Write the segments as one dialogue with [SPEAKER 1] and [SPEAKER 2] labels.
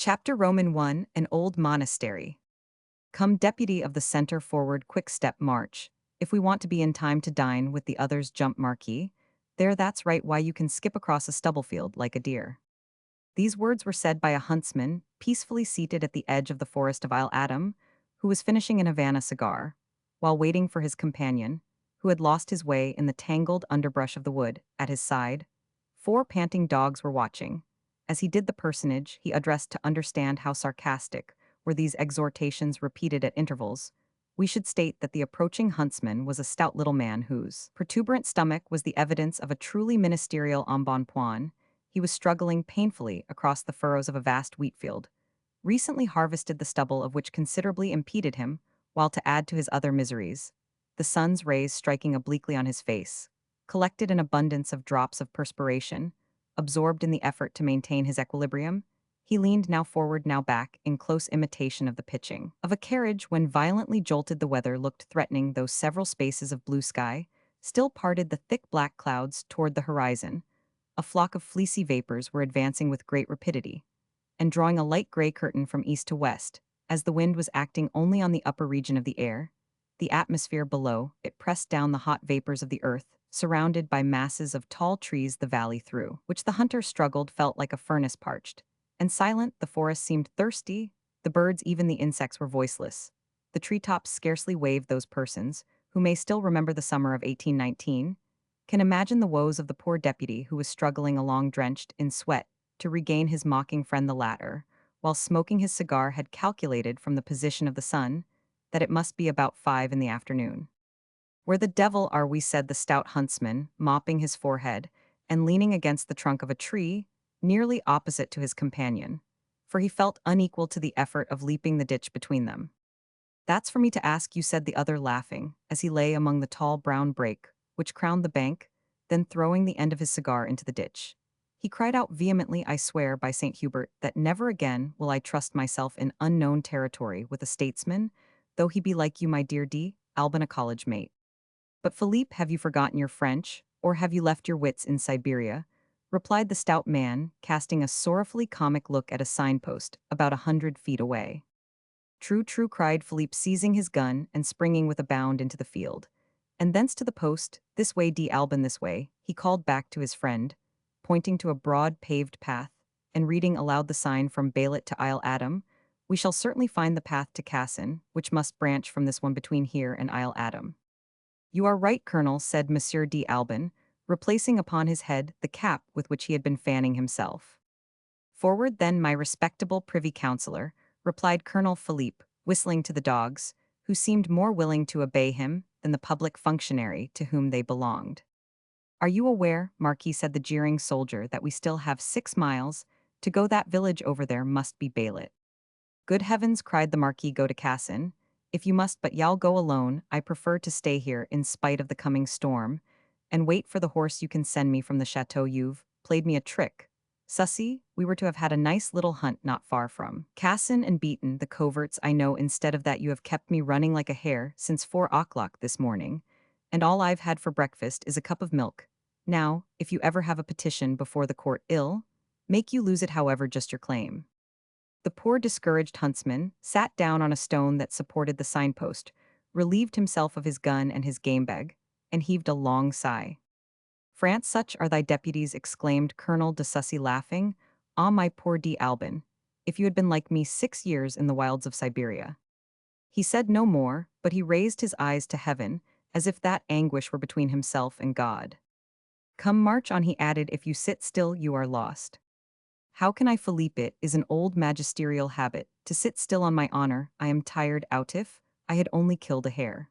[SPEAKER 1] Chapter Roman 1, An Old Monastery. Come deputy of the center forward quick step march. If we want to be in time to dine with the others jump marquee. There that's right why you can skip across a stubble field like a deer. These words were said by a huntsman, peacefully seated at the edge of the forest of Isle Adam, who was finishing an Havana cigar, while waiting for his companion, who had lost his way in the tangled underbrush of the wood, at his side. 4 panting dogs were watching. As he did the personage, he addressed to understand how sarcastic were these exhortations repeated at intervals. We should state that the approaching huntsman was a stout little man whose protuberant stomach was the evidence of a truly ministerial embonpoint. He was struggling painfully across the furrows of a vast wheat field, recently harvested the stubble of which considerably impeded him, while to add to his other miseries, the sun's rays striking obliquely on his face, collected an abundance of drops of perspiration. Absorbed in the effort to maintain his equilibrium, he leaned now forward, now back, in close imitation of the pitching of a carriage when violently jolted. The weather looked threatening, though several spaces of blue sky still parted the thick black clouds toward the horizon. A flock of fleecy vapors were advancing with great rapidity, and drawing a light gray curtain from east to west, as the wind was acting only on the upper region of the air. The atmosphere below, it pressed down the hot vapors of the earth, surrounded by masses of tall trees the valley through, which the hunter struggled felt like a furnace parched. And silent, the forest seemed thirsty, the birds, even the insects, were voiceless. The treetops scarcely waved. Those persons, who may still remember the summer of 1819, can imagine the woes of the poor deputy who was struggling along drenched in sweat to regain his mocking friend. The latter, while smoking his cigar, had calculated from the position of the sun that it must be about 5 in the afternoon. "Where the devil are we?" said the stout huntsman, mopping his forehead and leaning against the trunk of a tree, nearly opposite to his companion, for he felt unequal to the effort of leaping the ditch between them. "That's for me to ask you," said the other, laughing, as he lay among the tall brown brake, which crowned the bank, then throwing the end of his cigar into the ditch. He cried out vehemently, "I swear by St. Hubert that never again will I trust myself in unknown territory with a statesman, though he be like you, my dear D. Alban, a college mate. But Philippe, have you forgotten your French, or have you left your wits in Siberia?" replied the stout man, casting a sorrowfully comic look at a signpost about 100 feet away. "True, true," cried Philippe, seizing his gun and springing with a bound into the field. "And thence to the post, this way, D. Alban, this way," he called back to his friend, pointing to a broad paved path, and reading aloud the sign from Bailet to Isle Adam. "We shall certainly find the path to Cassin, which must branch from this one between here and Isle Adam." "You are right, Colonel," said Monsieur D. Alban, replacing upon his head the cap with which he had been fanning himself. "Forward, then, my respectable privy councillor," replied Colonel Philippe, whistling to the dogs, who seemed more willing to obey him than the public functionary to whom they belonged. "Are you aware, Marquis," said the jeering soldier, "that we still have 6 miles to go? That village over there must be Bailet." "Good heavens," cried the Marquis, "go to Cassin. If you must, but y'all go alone. I prefer to stay here in spite of the coming storm, and wait for the horse you can send me from the chateau. You've played me a trick, Sussy. We were to have had a nice little hunt not far from Cassin and beaten the coverts, I know. Instead of that, you have kept me running like a hare since 4 o'clock this morning, and all I've had for breakfast is a cup of milk. Now, if you ever have a petition before the court, ill make you lose it, however just your claim." The poor discouraged huntsman sat down on a stone that supported the signpost, relieved himself of his gun and his game bag, and heaved a long sigh. "France, such are thy deputies," exclaimed Colonel de Sussy, laughing. "Ah, my poor D. Alban, if you had been like me 6 years in the wilds of Siberia." He said no more, but he raised his eyes to heaven, as if that anguish were between himself and God. "Come, march on," he added. "If you sit still, you are lost." "How can I, Philippe? It is an old magisterial habit to sit still, on my honor. I am tired out if I had only killed a hare."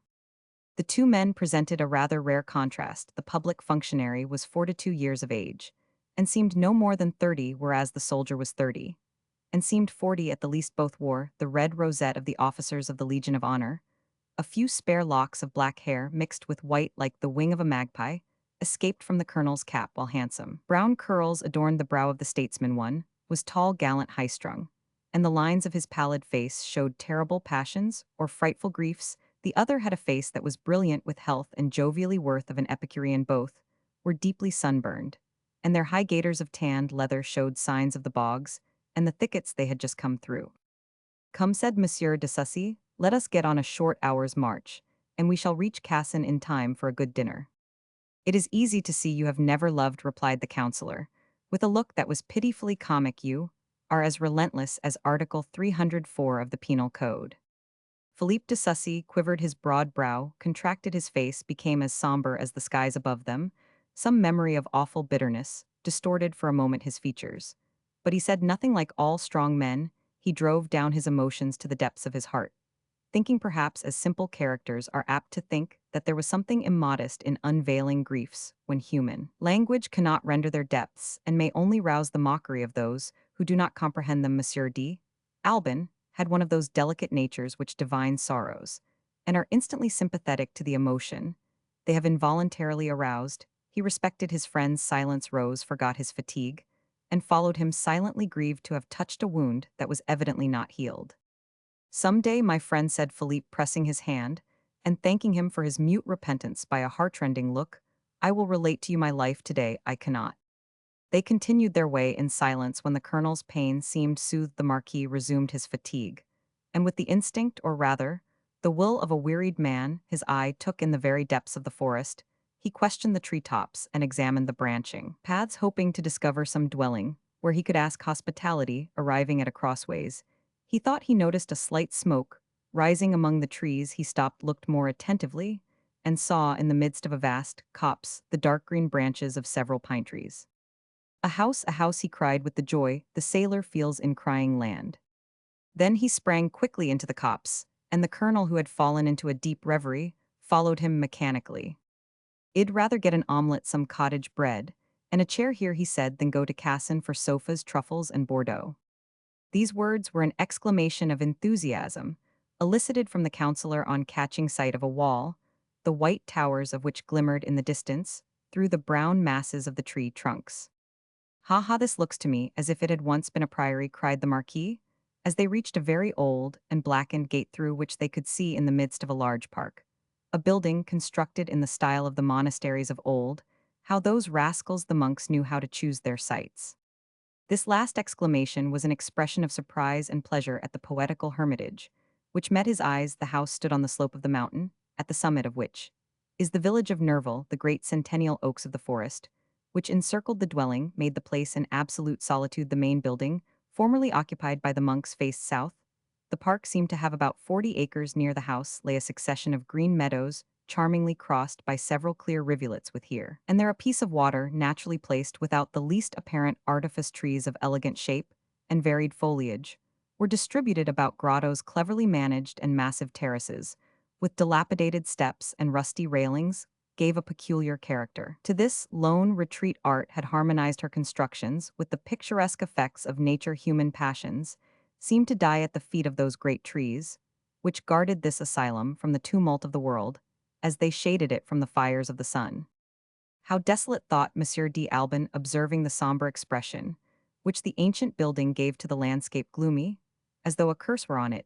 [SPEAKER 1] The 2 men presented a rather rare contrast. The public functionary was 42 years of age, and seemed no more than 30, whereas the soldier was 30, and seemed 40 at the least. Both wore the red rosette of the officers of the Legion of Honor. A few spare locks of black hair, mixed with white like the wing of a magpie, escaped from the colonel's cap, while handsome brown curls adorned the brow of the statesman. One was tall, gallant, high-strung, and the lines of his pallid face showed terrible passions or frightful griefs. The other had a face that was brilliant with health and jovially worth of an Epicurean. Both were deeply sunburned, and their high gaiters of tanned leather showed signs of the bogs and the thickets they had just come through. "Come," said Monsieur de Sussy, "let us get on a short hour's march, and we shall reach Cassin in time for a good dinner." "It is easy to see you have never loved," replied the counselor, with a look that was pitifully comic. "You are as relentless as Article 304 of the Penal Code." Philippe de Sussy quivered his broad brow, contracted his face, became as somber as the skies above them. Some memory of awful bitterness distorted for a moment his features. But he said nothing. Like all strong men, he drove down his emotions to the depths of his heart, thinking perhaps as simple characters are apt to think that there was something immodest in unveiling griefs when human language cannot render their depths and may only rouse the mockery of those who do not comprehend them. Monsieur D. Albin had one of those delicate natures which divine sorrows, and are instantly sympathetic to the emotion they have involuntarily aroused. He respected his friend's silence, rose, forgot his fatigue, and followed him silently, grieved to have touched a wound that was evidently not healed. "Some day, my friend," said Philippe, pressing his hand, and thanking him for his mute repentance by a heartrending look, "I will relate to you my life. Today I cannot." They continued their way in silence. When the colonel's pain seemed soothed, the Marquis resumed his fatigue, and with the instinct, or rather, the will of a wearied man, his eye took in the very depths of the forest. He questioned the tree-tops and examined the branching paths, hoping to discover some dwelling where he could ask hospitality. Arriving at a crossways, he thought he noticed a slight smoke rising among the trees. He stopped, looked more attentively, and saw, in the midst of a vast copse, the dark green branches of several pine trees. A house," he cried with the joy the sailor feels in crying land. Then he sprang quickly into the copse, and the colonel, who had fallen into a deep reverie, followed him mechanically. "I'd rather get an omelette, some cottage bread, and a chair here," he said, "than go to Cassin for sofas, truffles, and Bordeaux." These words were an exclamation of enthusiasm, elicited from the counselor on catching sight of a wall, the white towers of which glimmered in the distance through the brown masses of the tree trunks. "Ha ha, this looks to me as if it had once been a priory," cried the Marquis, as they reached a very old and blackened gate through which they could see, in the midst of a large park, a building constructed in the style of the monasteries of old. How those rascals the monks knew how to choose their sites! This last exclamation was an expression of surprise and pleasure at the poetical hermitage, which met his eyes. The house stood on the slope of the mountain, at the summit of which is the village of Nerval. The great centennial oaks of the forest, which encircled the dwelling, made the place in absolute solitude. The main building, formerly occupied by the monks, faced south. The park seemed to have about 40 acres. Near the house lay a succession of green meadows, charmingly crossed by several clear rivulets, with here and there a piece of water naturally placed without the least apparent artifice. Trees of elegant shape and varied foliage were distributed about grottos, cleverly managed, and massive terraces, with dilapidated steps and rusty railings, gave a peculiar character to this lone retreat. Art had harmonized her constructions with the picturesque effects of nature. Human passions seemed to die at the feet of those great trees, which guarded this asylum from the tumult of the world, as they shaded it from the fires of the sun. "How desolate," thought Monsieur D. Albin, observing the somber expression which the ancient building gave to the landscape. Gloomy, as though a curse were on it.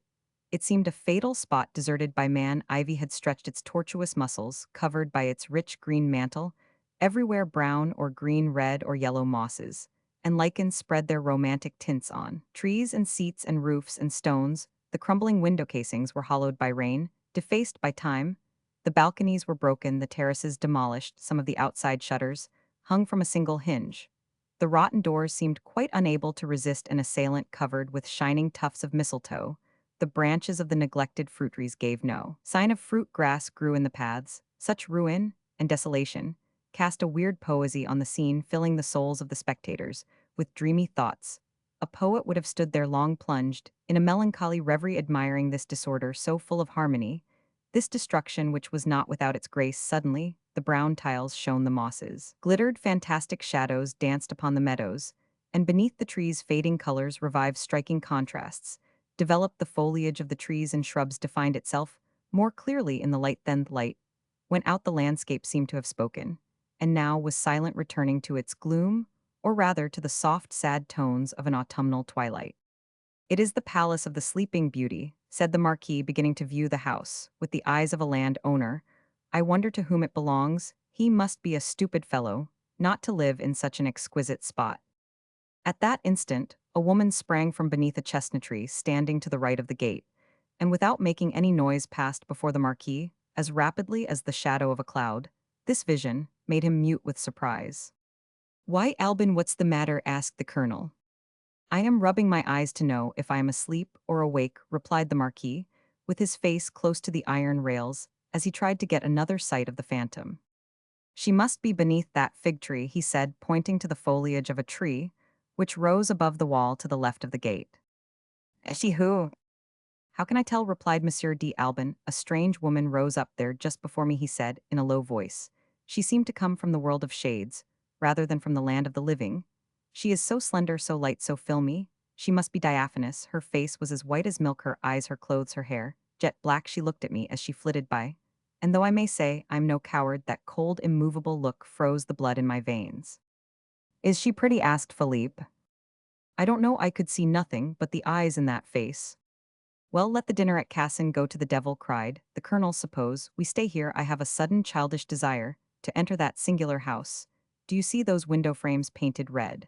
[SPEAKER 1] It seemed a fatal spot, deserted by man. Ivy had stretched its tortuous muscles, covered by its rich green mantle, everywhere brown or green, red or yellow mosses, and lichens spread their romantic tints on trees and seats and roofs and stones. The crumbling window casings were hollowed by rain, defaced by time. The balconies were broken, the terraces demolished, some of the outside shutters hung from a single hinge. The rotten doors seemed quite unable to resist an assailant. Covered with shining tufts of mistletoe, the branches of the neglected fruit trees gave no sign of fruit. Grass grew in the paths. Such ruin and desolation cast a weird poesy on the scene, filling the souls of the spectators with dreamy thoughts. A poet would have stood there long, plunged in a melancholy reverie, admiring this disorder so full of harmony, this destruction which was not without its grace. Suddenly, the brown tiles shone, the mosses glittered, fantastic shadows danced upon the meadows, and beneath the trees fading colors revived, striking contrasts developed. The foliage of the trees and shrubs defined itself more clearly in the light. Then light went out. The landscape seemed to have spoken, and now was silent, returning to its gloom, or rather to the soft, sad tones of an autumnal twilight. "It is the palace of the Sleeping Beauty," said the Marquis, beginning to view the house with the eyes of a land owner. "I wonder to whom it belongs. He must be a stupid fellow not to live in such an exquisite spot." At that instant, A woman sprang from beneath a chestnut tree standing to the right of the gate, and without making any noise passed before the marquis, as rapidly as the shadow of a cloud. This vision made him mute with surprise. "Why, Albin, what's the matter?" asked the colonel. "I am rubbing my eyes to know if I am asleep or awake," replied the marquis, with his face close to the iron rails, as he tried to get another sight of the phantom. "She must be beneath that fig tree," he said, pointing to the foliage of a tree, which rose above the wall to the left of the gate. "Is she who?" "How can I tell?" replied Monsieur d'Albin. "A strange woman rose up there just before me," he said, in a low voice. "She seemed to come from the world of shades, rather than from the land of the living. She is so slender, so light, so filmy. She must be diaphanous. Her face was as white as milk, her eyes, her clothes, her hair, jet black. She looked at me as she flitted by. And though I may say I'm no coward, that cold, immovable look froze the blood in my veins." "Is she pretty?" asked Philippe. "I don't know. I could see nothing but the eyes in that face." "Well, let the dinner at Cassin go to the devil," cried the colonel. "Suppose we stay here. I have a sudden childish desire to enter that singular house. Do you see those window frames painted red?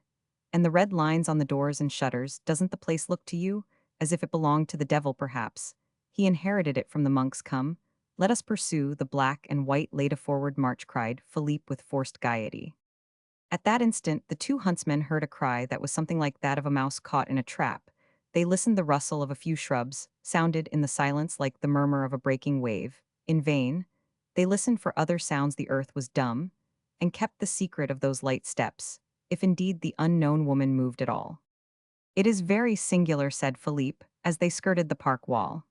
[SPEAKER 1] And the red lines on the doors and shutters? Doesn't the place look to you as if it belonged to the devil, perhaps? He inherited it from the monks. Come, let us pursue the black and white laid a forward march," cried Philippe with forced gaiety. At that instant, the two huntsmen heard a cry that was something like that of a mouse caught in a trap. They listened. The rustle of a few shrubs sounded in the silence like the murmur of a breaking wave. In vain. They listened for other sounds. The earth was dumb, and kept the secret of those light steps, if indeed the unknown woman moved at all. "It is very singular," said Philippe, as they skirted the park wall.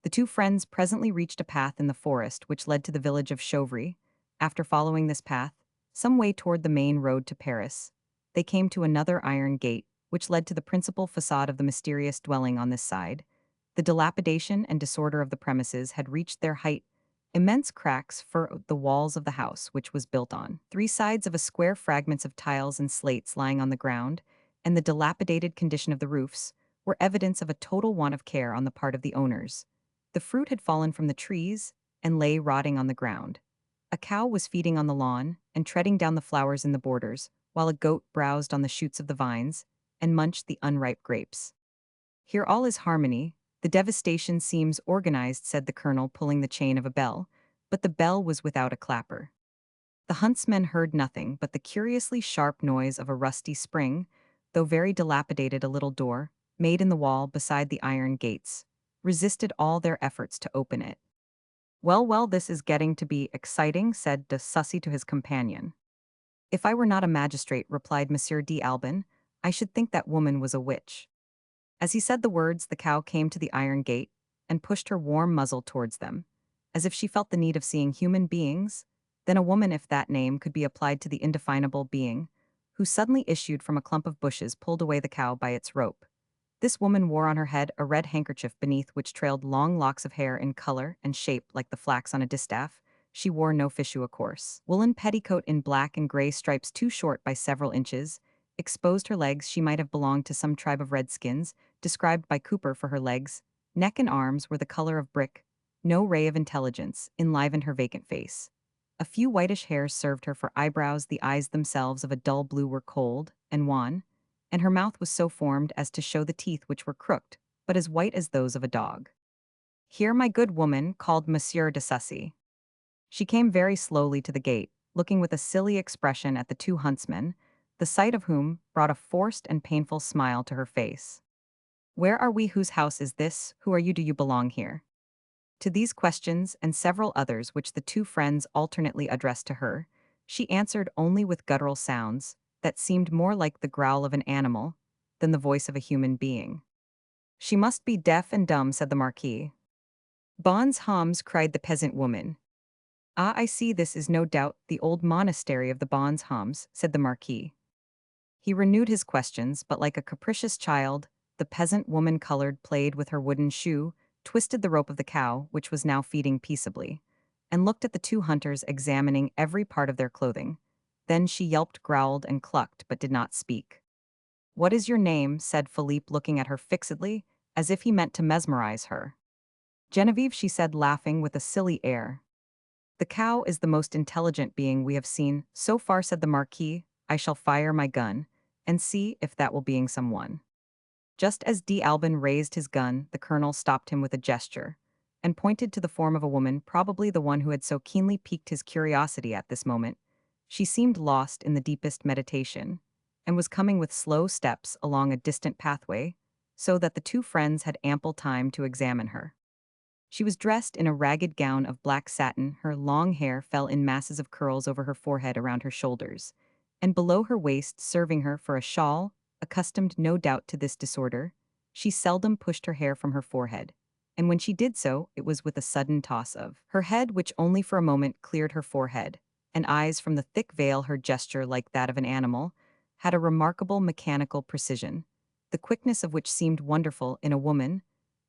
[SPEAKER 1] The two friends presently reached a path in the forest which led to the village of Chauvry. After following this path, some way toward the main road to Paris, they came to another iron gate, which led to the principal facade of the mysterious dwelling on this side. The dilapidation and disorder of the premises had reached their height. Immense cracks furrowed the walls of the house, which was built on three sides of a square, fragments of tiles and slates lying on the ground, and the dilapidated condition of the roofs were evidence of a total want of care on the part of the owners. The fruit had fallen from the trees and lay rotting on the ground. A cow was feeding on the lawn and treading down the flowers in the borders, while a goat browsed on the shoots of the vines and munched the unripe grapes. "Here all is harmony. The devastation seems organized," said the colonel, pulling the chain of a bell, but the bell was without a clapper. The huntsmen heard nothing but the curiously sharp noise of a rusty spring, though very dilapidated. A little door, made in the wall beside the iron gates, resisted all their efforts to open it. "Well, well, this is getting to be exciting," said de Sussy to his companion. "If I were not a magistrate," replied Monsieur d'Albin, "I should think that woman was a witch." As he said the words, the cow came to the iron gate and pushed her warm muzzle towards them, as if she felt the need of seeing human beings. Then a woman, if that name could be applied to the indefinable being, who suddenly issued from a clump of bushes, pulled away the cow by its rope. This woman wore on her head a red handkerchief beneath which trailed long locks of hair in color and shape like the flax on a distaff. She wore no fichu, a coarse woolen petticoat in black and gray stripes too short by several inches, exposed her legs. She might have belonged to some tribe of redskins, described by Cooper, for her legs, neck and arms were the color of brick. No ray of intelligence enlivened her vacant face. A few whitish hairs served her for eyebrows. The eyes themselves, of a dull blue, were cold and wan, and her mouth was so formed as to show the teeth, which were crooked, but as white as those of a dog. "Here, my good woman," called Monsieur de Sussy. She came very slowly to the gate, looking with a silly expression at the two huntsmen, the sight of whom brought a forced and painful smile to her face. "Where are we? Whose house is this? Who are you? Do you belong here?" To these questions, and several others which the two friends alternately addressed to her, she answered only with guttural sounds that seemed more like the growl of an animal than the voice of a human being. "She must be deaf and dumb," said the marquis. "Bons hommes," cried the peasant woman. "Ah, I see, this is no doubt the old monastery of the Bons hommes," said the marquis. He renewed his questions, but like a capricious child, the peasant woman played with her wooden shoe, twisted the rope of the cow, which was now feeding peaceably, and looked at the two hunters, examining every part of their clothing. Then she yelped, growled, and clucked, but did not speak. "What is your name?" said Philippe, looking at her fixedly, as if he meant to mesmerize her. "Genevieve," she said, laughing with a silly air. "The cow is the most intelligent being we have seen so far," said the marquis. "I shall fire my gun and see if that will being someone." Just as D'Albin raised his gun, the colonel stopped him with a gesture and pointed to the form of a woman, probably the one who had so keenly piqued his curiosity at this moment. She seemed lost in the deepest meditation and was coming with slow steps along a distant pathway, so that the two friends had ample time to examine her. She was dressed in a ragged gown of black satin, her long hair fell in masses of curls over her forehead around her shoulders, and below her waist, serving her for a shawl, accustomed no doubt to this disorder, she seldom pushed her hair from her forehead, and when she did so, it was with a sudden toss of her head which only for a moment cleared her forehead, and eyes from the thick veil. Her gesture, like that of an animal, had a remarkable mechanical precision, the quickness of which seemed wonderful in a woman.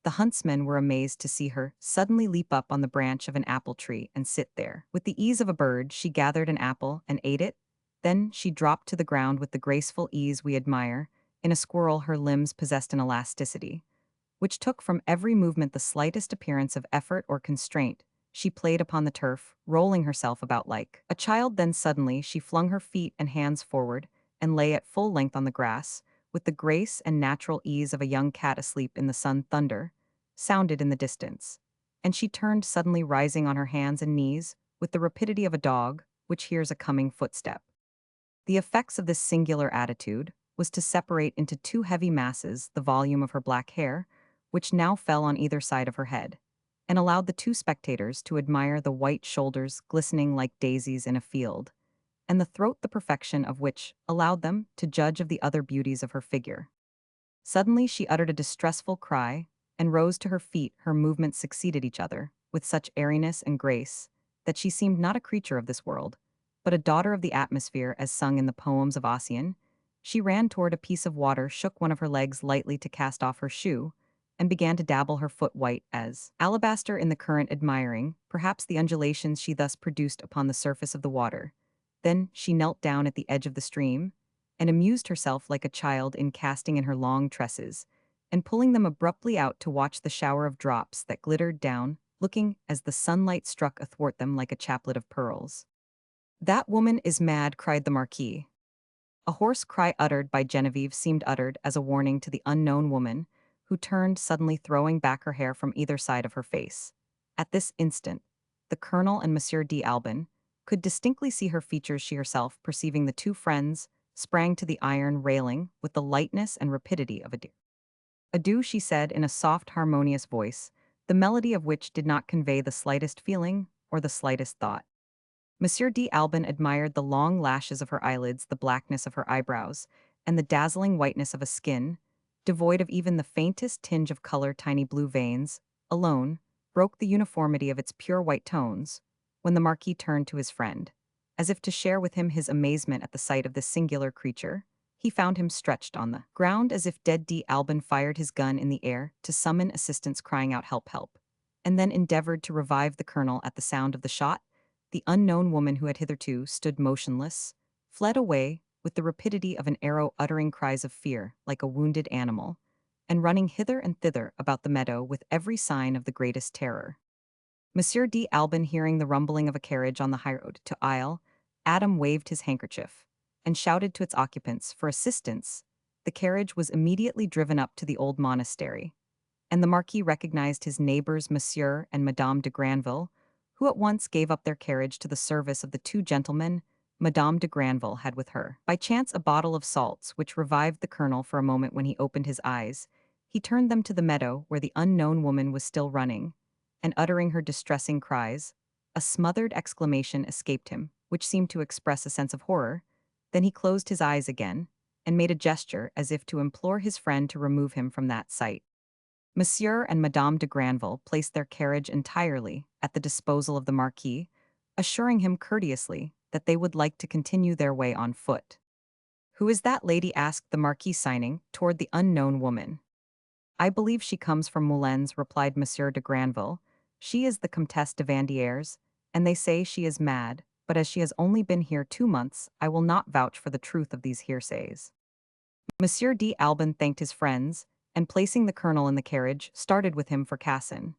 [SPEAKER 1] The huntsmen were amazed to see her suddenly leap up on the branch of an apple tree and sit there. With the ease of a bird, she gathered an apple and ate it. Then she dropped to the ground with the graceful ease we admire. In a squirrel, her limbs possessed an elasticity, which took from every movement the slightest appearance of effort or constraint. She played upon the turf, rolling herself about like a child. Then suddenly she flung her feet and hands forward and lay at full length on the grass, with the grace and natural ease of a young cat asleep in the sun. Thunder sounded in the distance, and she turned suddenly, rising on her hands and knees, with the rapidity of a dog which hears a coming footstep. The effects of this singular attitude was to separate into two heavy masses the volume of her black hair, which now fell on either side of her head, and allowed the two spectators to admire the white shoulders glistening like daisies in a field, and the throat, the perfection of which allowed them to judge of the other beauties of her figure. Suddenly she uttered a distressful cry and rose to her feet. Her movements succeeded each other with such airiness and grace that she seemed not a creature of this world, but a daughter of the atmosphere as sung in the poems of Ossian. She ran toward a piece of water, shook one of her legs lightly to cast off her shoe, and began to dabble her foot white as alabaster in the current, admiring, perhaps, the undulations she thus produced upon the surface of the water. Then she knelt down at the edge of the stream, and amused herself like a child in casting in her long tresses, and pulling them abruptly out to watch the shower of drops that glittered down, looking as the sunlight struck athwart them like a chaplet of pearls. "That woman is mad," cried the Marquis. A hoarse cry uttered by Genevieve seemed uttered as a warning to the unknown woman, who turned suddenly, throwing back her hair from either side of her face. At this instant, the colonel and Monsieur D'Albin could distinctly see her features. She herself, perceiving the two friends, sprang to the iron railing with the lightness and rapidity of a deer. "Adieu," she said in a soft, harmonious voice, the melody of which did not convey the slightest feeling or the slightest thought. Monsieur D'Albin admired the long lashes of her eyelids, the blackness of her eyebrows, and the dazzling whiteness of a skin, devoid of even the faintest tinge of color. Tiny blue veins, alone, broke the uniformity of its pure white tones, when the Marquis turned to his friend, as if to share with him his amazement at the sight of this singular creature. He found him stretched on the ground as if dead. D'Albin fired his gun in the air to summon assistance, crying out, "Help, help," and then endeavored to revive the colonel. At the sound of the shot, the unknown woman, who had hitherto stood motionless, fled away with the rapidity of an arrow, uttering cries of fear like a wounded animal, and running hither and thither about the meadow with every sign of the greatest terror. Monsieur D'Albin, hearing the rumbling of a carriage on the highroad to Isle, Adam waved his handkerchief and shouted to its occupants for assistance. The carriage was immediately driven up to the old monastery, and the Marquis recognized his neighbors, Monsieur and Madame de Granville, who at once gave up their carriage to the service of the two gentlemen. Madame de Granville had with her, by chance, a bottle of salts, which revived the colonel for a moment. When he opened his eyes, he turned them to the meadow where the unknown woman was still running, and uttering her distressing cries, a smothered exclamation escaped him, which seemed to express a sense of horror. Then he closed his eyes again, and made a gesture as if to implore his friend to remove him from that sight. Monsieur and Madame de Granville placed their carriage entirely at the disposal of the Marquis, assuring him courteously that they would like to continue their way on foot. "Who is that lady?" asked the Marquis, signing toward the unknown woman. "I believe she comes from Moulins," replied Monsieur de Granville. "She is the Comtesse de Vandieres, and they say she is mad, but as she has only been here 2 months, I will not vouch for the truth of these hearsays." Monsieur D'Albin thanked his friends, and placing the colonel in the carriage, started with him for Cassin.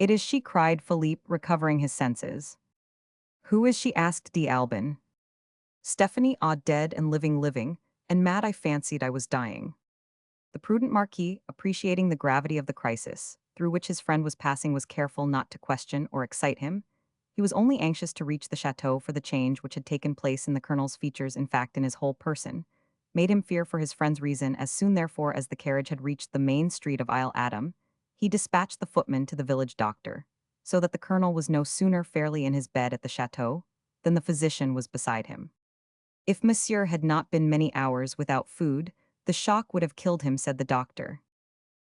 [SPEAKER 1] "It is she," cried Philippe, recovering his senses. "Who is she?" asked D'Albin. "Stephanie, dead and living, living, and mad. I fancied I was dying." The prudent Marquis, appreciating the gravity of the crisis through which his friend was passing, was careful not to question or excite him. He was only anxious to reach the chateau, for the change which had taken place in the colonel's features, in fact in his whole person, made him fear for his friend's reason. As soon therefore as the carriage had reached the main street of Isle Adam, he dispatched the footman to the village doctor, so that the colonel was no sooner fairly in his bed at the chateau than the physician was beside him. If monsieur had not been many hours without food, the shock would have killed him, said the doctor.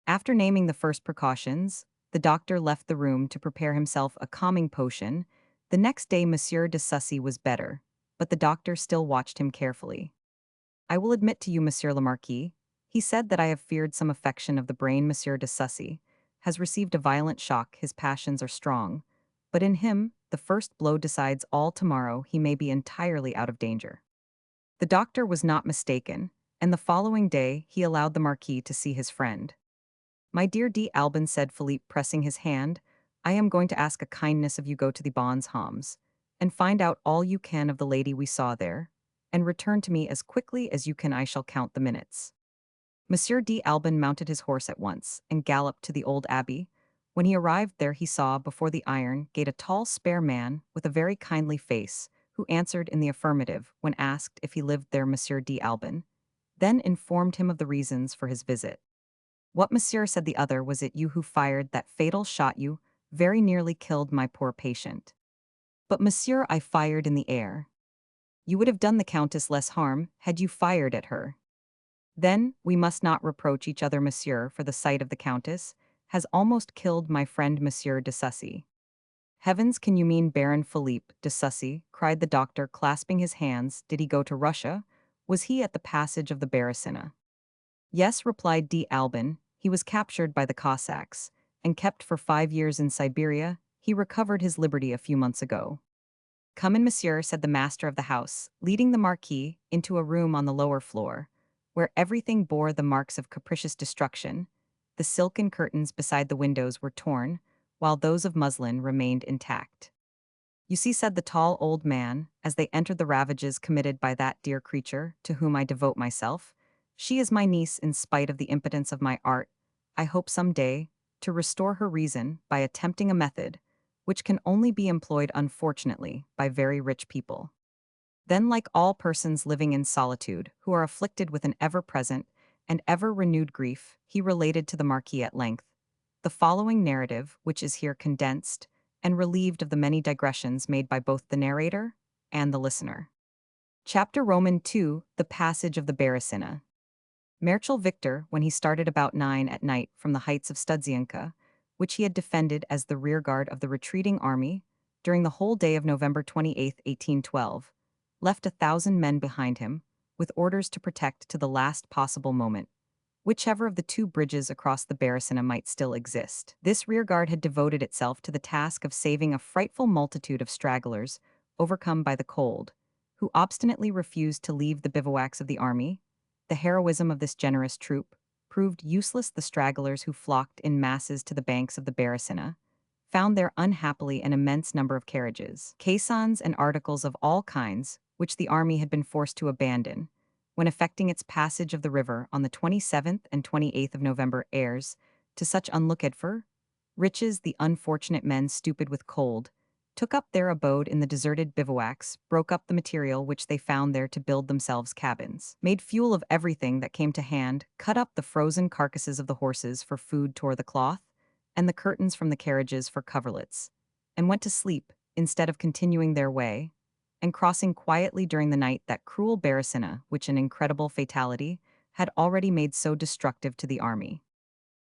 [SPEAKER 1] After naming the first precautions, the doctor left the room to prepare himself a calming potion. The next day Monsieur de Sussy was better, but the doctor still watched him carefully. I will admit to you, Monsieur le Marquis, he said, that I have feared some affection of the brain. Monsieur de Sussy has received a violent shock, his passions are strong, but in him the first blow decides all. Tomorrow he may be entirely out of danger. The doctor was not mistaken, and the following day he allowed the Marquis to see his friend. My dear d'Albin, said Philippe, pressing his hand, I am going to ask a kindness of you. Go to the Bons Hommes, and find out all you can of the lady we saw there, and return to me as quickly as you can. I shall count the minutes. Monsieur d'Albin mounted his horse at once, and galloped to the old abbey. When he arrived there he saw before the iron gate a tall spare man with a very kindly face, who answered in the affirmative when asked if he lived there. Monsieur d'Albin then informed him of the reasons for his visit. What, monsieur, said the other, was it you who fired that fatal shot? You very nearly killed my poor patient. But monsieur, I fired in the air. You would have done the countess less harm had you fired at her. Then we must not reproach each other, monsieur, for the sight of the countess has almost killed my friend Monsieur de Sussy. Heavens, can you mean Baron Philippe de Sussy? Cried the doctor, clasping his hands. Did he go to Russia? Was he at the passage of the Beresina? Yes, replied d'Albin. He was captured by the Cossacks and kept for 5 years in Siberia. He recovered his liberty a few months ago. Come in, monsieur, said the master of the house, leading the Marquis into a room on the lower floor, where everything bore the marks of capricious destruction. The silken curtains beside the windows were torn, while those of muslin remained intact. You see, said the tall old man, as they entered, the ravages committed by that dear creature to whom I devote myself. She is my niece. In spite of the impotence of my art, I hope some day to restore her reason by attempting a method which can only be employed, unfortunately, by very rich people. Then, like all persons living in solitude, who are afflicted with an ever-present and ever-renewed grief, he related to the Marquis at length the following narrative, which is here condensed and relieved of the many digressions made by both the narrator and the listener. Chapter Roman II, The Passage of the Beresina. Marechal Victor, when he started about 9 at night from the heights of Studzianka, which he had defended as the rearguard of the retreating army, during the whole day of November 28, 1812, left 1,000 men behind him, with orders to protect to the last possible moment whichever of the 2 bridges across the Beresina might still exist. This rearguard had devoted itself to the task of saving a frightful multitude of stragglers, overcome by the cold, who obstinately refused to leave the bivouacs of the army. The heroism of this generous troop proved useless. The stragglers, who flocked in masses to the banks of the Beresina, found there unhappily an immense number of carriages, caissons, and articles of all kinds, which the army had been forced to abandon when effecting its passage of the river on the 27th and 28th of November. Heirs to such unlooked-for riches, the unfortunate men, stupid with cold, took up their abode in the deserted bivouacs, broke up the material which they found there to build themselves cabins, made fuel of everything that came to hand, cut up the frozen carcasses of the horses for food, tore the cloth and the curtains from the carriages for coverlets, and went to sleep instead of continuing their way and crossing quietly during the night that cruel Beresina, which an incredible fatality had already made so destructive to the army.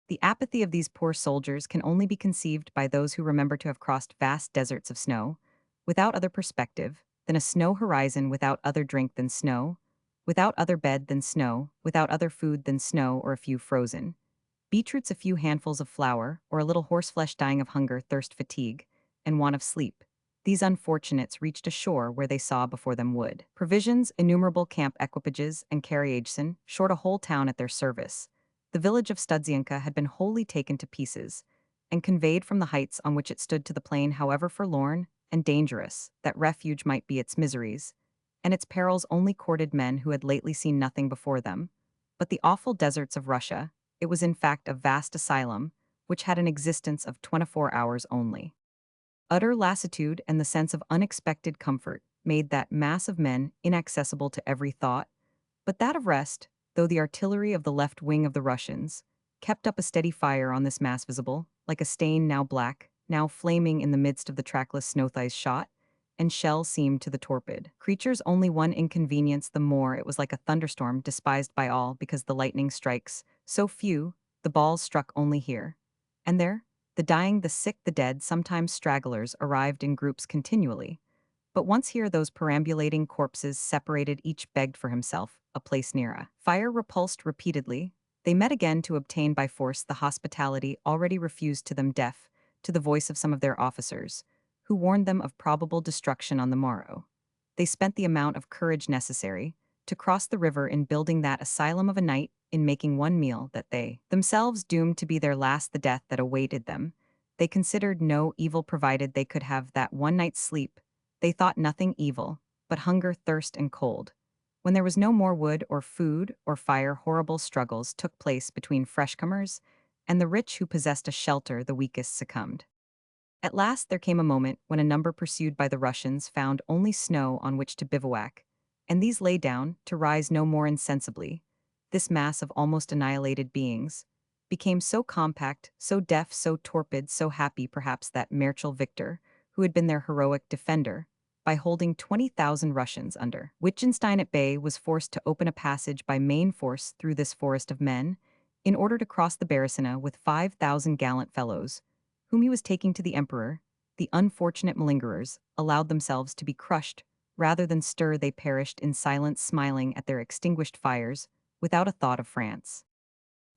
[SPEAKER 1] The apathy of these poor soldiers can only be conceived by those who remember to have crossed vast deserts of snow, without other perspective than a snow horizon, without other drink than snow, without other bed than snow, without other food than snow or a few frozen beetroots, a few handfuls of flour, or a little horseflesh, dying of hunger, thirst, fatigue, and want of sleep. These unfortunates reached a shore where they saw before them wood, provisions, innumerable camp equipages, and carriageson, short a whole town at their service. The village of Studzianka had been wholly taken to pieces, and conveyed from the heights on which it stood to the plain. However forlorn and dangerous that refuge might be, its miseries and its perils only courted men who had lately seen nothing before them, But the awful deserts of Russia, it was in fact a vast asylum, which had an existence of 24 hours only. Utter lassitude and the sense of unexpected comfort made that mass of men inaccessible to every thought, but that of rest, though the artillery of the left wing of the Russians kept up a steady fire on this mass visible, like a stain now black, now flaming in the midst of the trackless snow-thighs shot, and shell seemed to the torpid creatures only one inconvenience the more it was like a thunderstorm despised by all because the lightning strikes so few, the balls struck only here. And there, the dying, the sick, the dead, sometimes stragglers arrived in groups continually, but once here those perambulating corpses separated each begged for himself a place near a fire repulsed repeatedly, they met again to obtain by force the hospitality already refused to them deaf to the voice of some of their officers, who warned them of probable destruction on the morrow. They spent the amount of courage necessary to cross the river in building that asylum of a night, in making one meal that they, themselves doomed to be their last, the death that awaited them. They considered no evil provided they could have that one night's sleep. They thought nothing evil, but hunger, thirst, and cold. When there was no more wood or food or fire, horrible struggles took place between freshcomers and the rich who possessed a shelter. The weakest succumbed. At last there came a moment when a number pursued by the Russians found only snow on which to bivouac, and these lay down, to rise no more insensibly. This mass of almost annihilated beings became so compact, so deaf, so torpid, so happy perhaps that Marshal Victor, who had been their heroic defender, by holding 20,000 Russians under Wittgenstein at bay, was forced to open a passage by main force through this forest of men, in order to cross the Beresina with 5,000 gallant fellows, whom he was taking to the emperor. The unfortunate malingerers allowed themselves to be crushed. Rather than stir, they perished in silence, smiling at their extinguished fires, without a thought of France.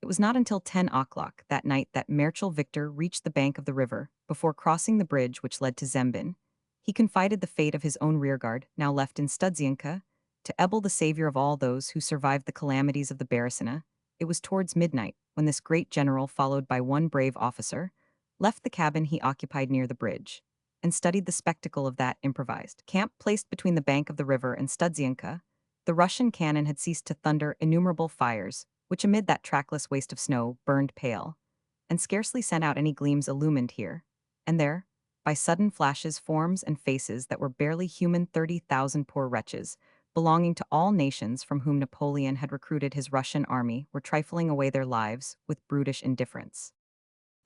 [SPEAKER 1] It was not until 10 o'clock that night that Marshal Victor reached the bank of the river. Before crossing the bridge which led to Zembin, he confided the fate of his own rearguard, now left in Studzianka, to Ebel, the savior of all those who survived the calamities of the Beresina. It was towards midnight when this great general, followed by one brave officer, left the cabin he occupied near the bridge, and studied the spectacle of that improvised camp placed between the bank of the river and Studzianka. The Russian cannon had ceased to thunder innumerable fires, which amid that trackless waste of snow burned pale, and scarcely sent out any gleams illumined here and there, by sudden flashes, forms and faces that were barely human. 30,000 poor wretches, belonging to all nations from whom Napoleon had recruited his Russian army, were trifling away their lives with brutish indifference.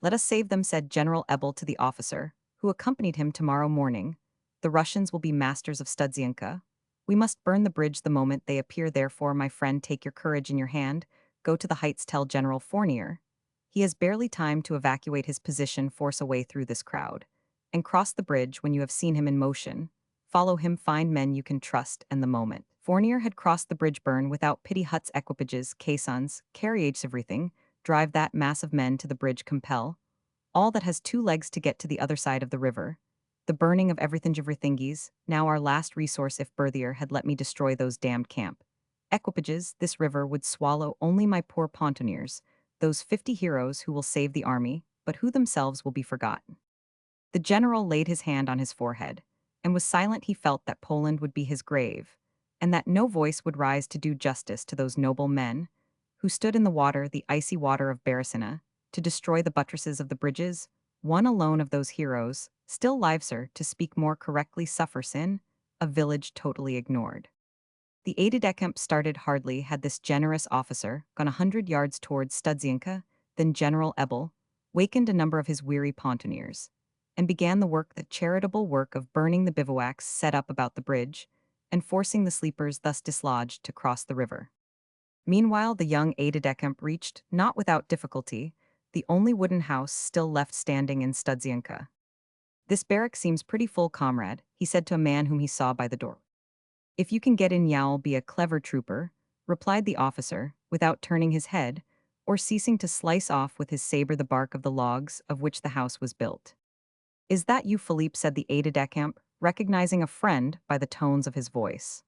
[SPEAKER 1] "Let us save them," said General Ebel to the officer, who accompanied him tomorrow morning. "The Russians will be masters of Studzianka. We must burn the bridge the moment they appear. Therefore, my friend, take your courage in your hand. Go to the heights, tell General Fournier. He has barely time to evacuate his position, force a way through this crowd, and cross the bridge when you have seen him in motion. Follow him, find men you can trust, and the moment." Fournier had crossed the bridge, burn without pity huts, equipages, caissons, carriages, everything, drive that mass of men to the bridge, compel all that has two legs to get to the other side of the river. The burning of everythingies, now our last resource. If Berthier had let me destroy those damned camp equipages, this river would swallow only my poor pontonniers, those 50 heroes who will save the army, but who themselves will be forgotten. The general laid his hand on his forehead, and was silent. He felt that Poland would be his grave, and that no voice would rise to do justice to those noble men, who stood in the water, the icy water of Beresina, to destroy the buttresses of the bridges. One alone of those heroes, still lives, sir, to speak more correctly, suffers in a village totally ignored. The aide-de-camp started. Hardly had this generous officer gone 100 yards towards Studzianka, than General Ebel wakened a number of his weary pontonniers, and began the work, the charitable work of burning the bivouacs set up about the bridge, and forcing the sleepers thus dislodged to cross the river. Meanwhile the young aide-de-camp reached, not without difficulty, the only wooden house still left standing in Studzianka. "This barrack seems pretty full, comrade," he said to a man whom he saw by the door. "If you can get in, you'll be a clever trooper," replied the officer, without turning his head, or ceasing to slice off with his saber the bark of the logs of which the house was built. "Is that you, Philippe?" said the aide-de-camp, recognizing a friend by the tones of his voice.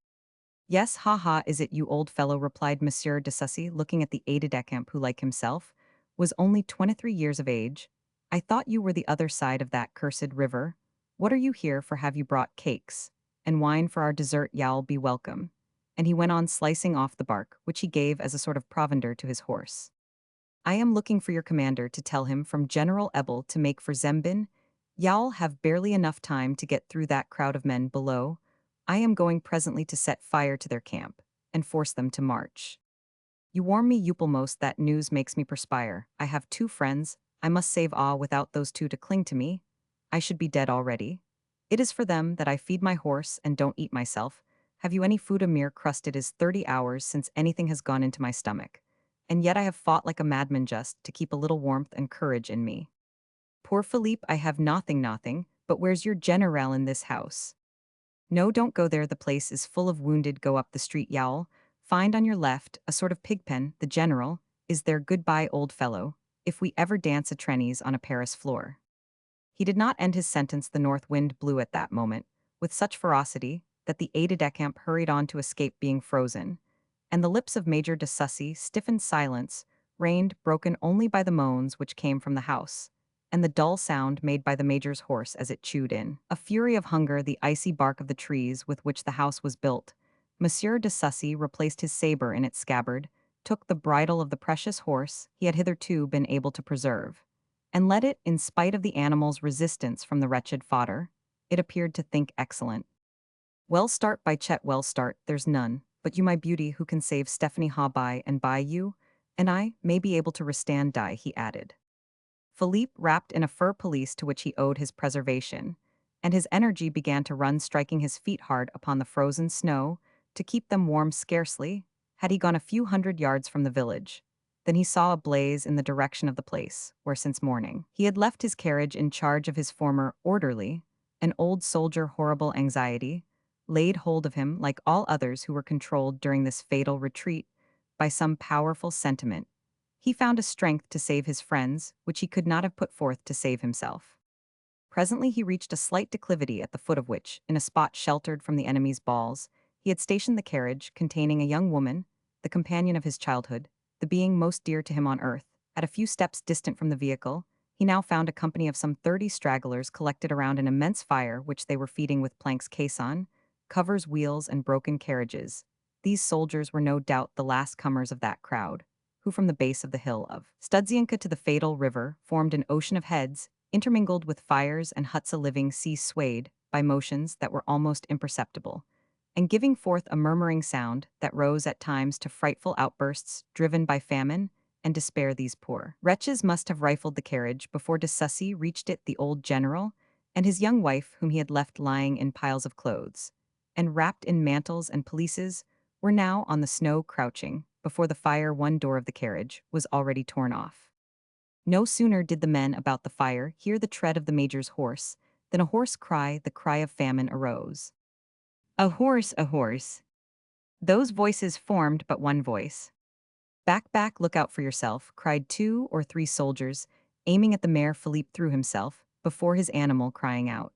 [SPEAKER 1] "Yes, ha, is it you, old fellow?" replied Monsieur de Sussy, looking at the aide-de-camp, who, like himself, was only 23 years of age. "I thought you were the other side of that cursed river. What are you here for? Have you brought cakes and wine for our dessert? You'll be welcome." and he went on slicing off the bark, which he gave as a sort of provender to his horse. I am looking for your commander to tell him from General Ebel to make for Zembin. Y'all have barely enough time to get through that crowd of men below. I am going presently to set fire to their camp and force them to march. You warm me, Eupalmos, that news makes me perspire. I have 2 friends. I must save awe without those 2 to cling to me. I should be dead already. It is for them that I feed my horse and don't eat myself. Have you any food? A mere crust. It is 30 hours since anything has gone into my stomach. And yet I have fought like a madman just to keep a little warmth and courage in me. Poor Philippe, I have nothing, but where's your general in this house? No, don't go there, the place is full of wounded. Go up the street, Yowl. Find on your left a sort of pigpen, the general, is there. Goodbye, old fellow, if we ever dance a trennies on a Paris floor. He did not end his sentence. The north wind blew at that moment, with such ferocity, that the aide-de-camp hurried on to escape being frozen, and the lips of Major de Sussy, stiffened silence, reigned, broken only by the moans which came from the house, and the dull sound made by the Major's horse as it chewed in a fury of hunger the icy bark of the trees with which the house was built. Monsieur de Sussy replaced his saber in its scabbard, took the bridle of the precious horse he had hitherto been able to preserve, and led it in spite of the animal's resistance from the wretched fodder. It appeared to think excellent. Well start by Chet, well start, there's none but you, my beauty, who can save Stephanie Ha and by you, and I may be able to withstand die, he added. Philippe wrapped in a fur pelisse to which he owed his preservation, and his energy began to run, striking his feet hard upon the frozen snow to keep them warm. Scarcely had he gone a few hundred yards from the village, then he saw a blaze in the direction of the place where since morning he had left his carriage in charge of his former orderly, an old soldier. Horrible anxiety laid hold of him, like all others who were controlled during this fatal retreat by some powerful sentiment. He found a strength to save his friends, which he could not have put forth to save himself. Presently he reached a slight declivity, at the foot of which, in a spot sheltered from the enemy's balls, he had stationed the carriage containing a young woman, the companion of his childhood, the being most dear to him on earth. At a few steps distant from the vehicle, he now found a company of some 30 stragglers collected around an immense fire which they were feeding with planks, caisson, covers, wheels, and broken carriages. These soldiers were no doubt the last comers of that crowd, who from the base of the hill of Studzianka to the fatal river formed an ocean of heads, intermingled with fires and huts. A living sea swayed by motions that were almost imperceptible, and giving forth a murmuring sound that rose at times to frightful outbursts driven by famine and despair. These poor wretches must have rifled the carriage before de Sussy reached it. The old general and his young wife, whom he had left lying in piles of clothes and wrapped in mantles and pelisses, were now on the snow crouching before the fire. One door of the carriage was already torn off. No sooner did the men about the fire hear the tread of the major's horse than a hoarse cry, the cry of famine, arose. A horse, a horse. Those voices formed but one voice. Back, back, look out for yourself, cried 2 or 3 soldiers, aiming at the mare. Philippe threw himself before his animal, crying out,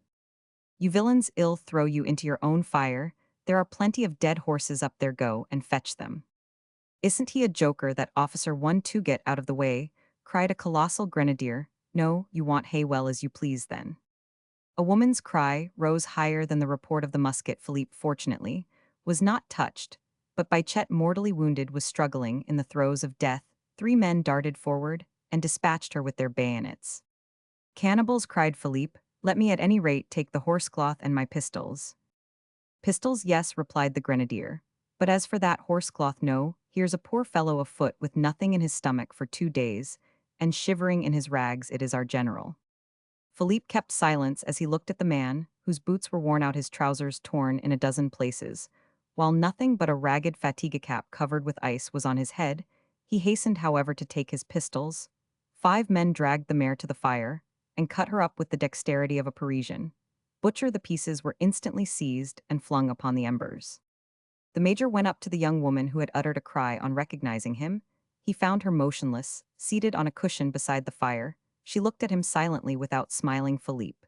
[SPEAKER 1] "You villains, ill throw you into your own fire. There are plenty of dead horses up there, go and fetch them." "Isn't he a joker, that officer? 1-2, get out of the way," cried a colossal grenadier. "No, you want hay, well, as you please then." A woman's cry rose higher than the report of the musket. Philippe, fortunately, was not touched, but by Chet, mortally wounded, was struggling in the throes of death. 3 men darted forward and dispatched her with their bayonets. "Cannibals," cried Philippe, "let me at any rate take the horsecloth and my pistols." "Pistols, yes," replied the grenadier, "but as for that horsecloth, no. Here's a poor fellow afoot with nothing in his stomach for 2 days, and shivering in his rags. It is our general." Philippe kept silence as he looked at the man, whose boots were worn out, his trousers torn in a dozen places. While nothing but a ragged fatigue cap covered with ice was on his head, he hastened, however, to take his pistols. 5 men dragged the mare to the fire and cut her up with the dexterity of a Parisian. Butcher, the pieces were instantly seized and flung upon the embers. The major went up to the young woman who had uttered a cry on recognizing him. He found her motionless, seated on a cushion beside the fire. She looked at him silently without smiling. Philippe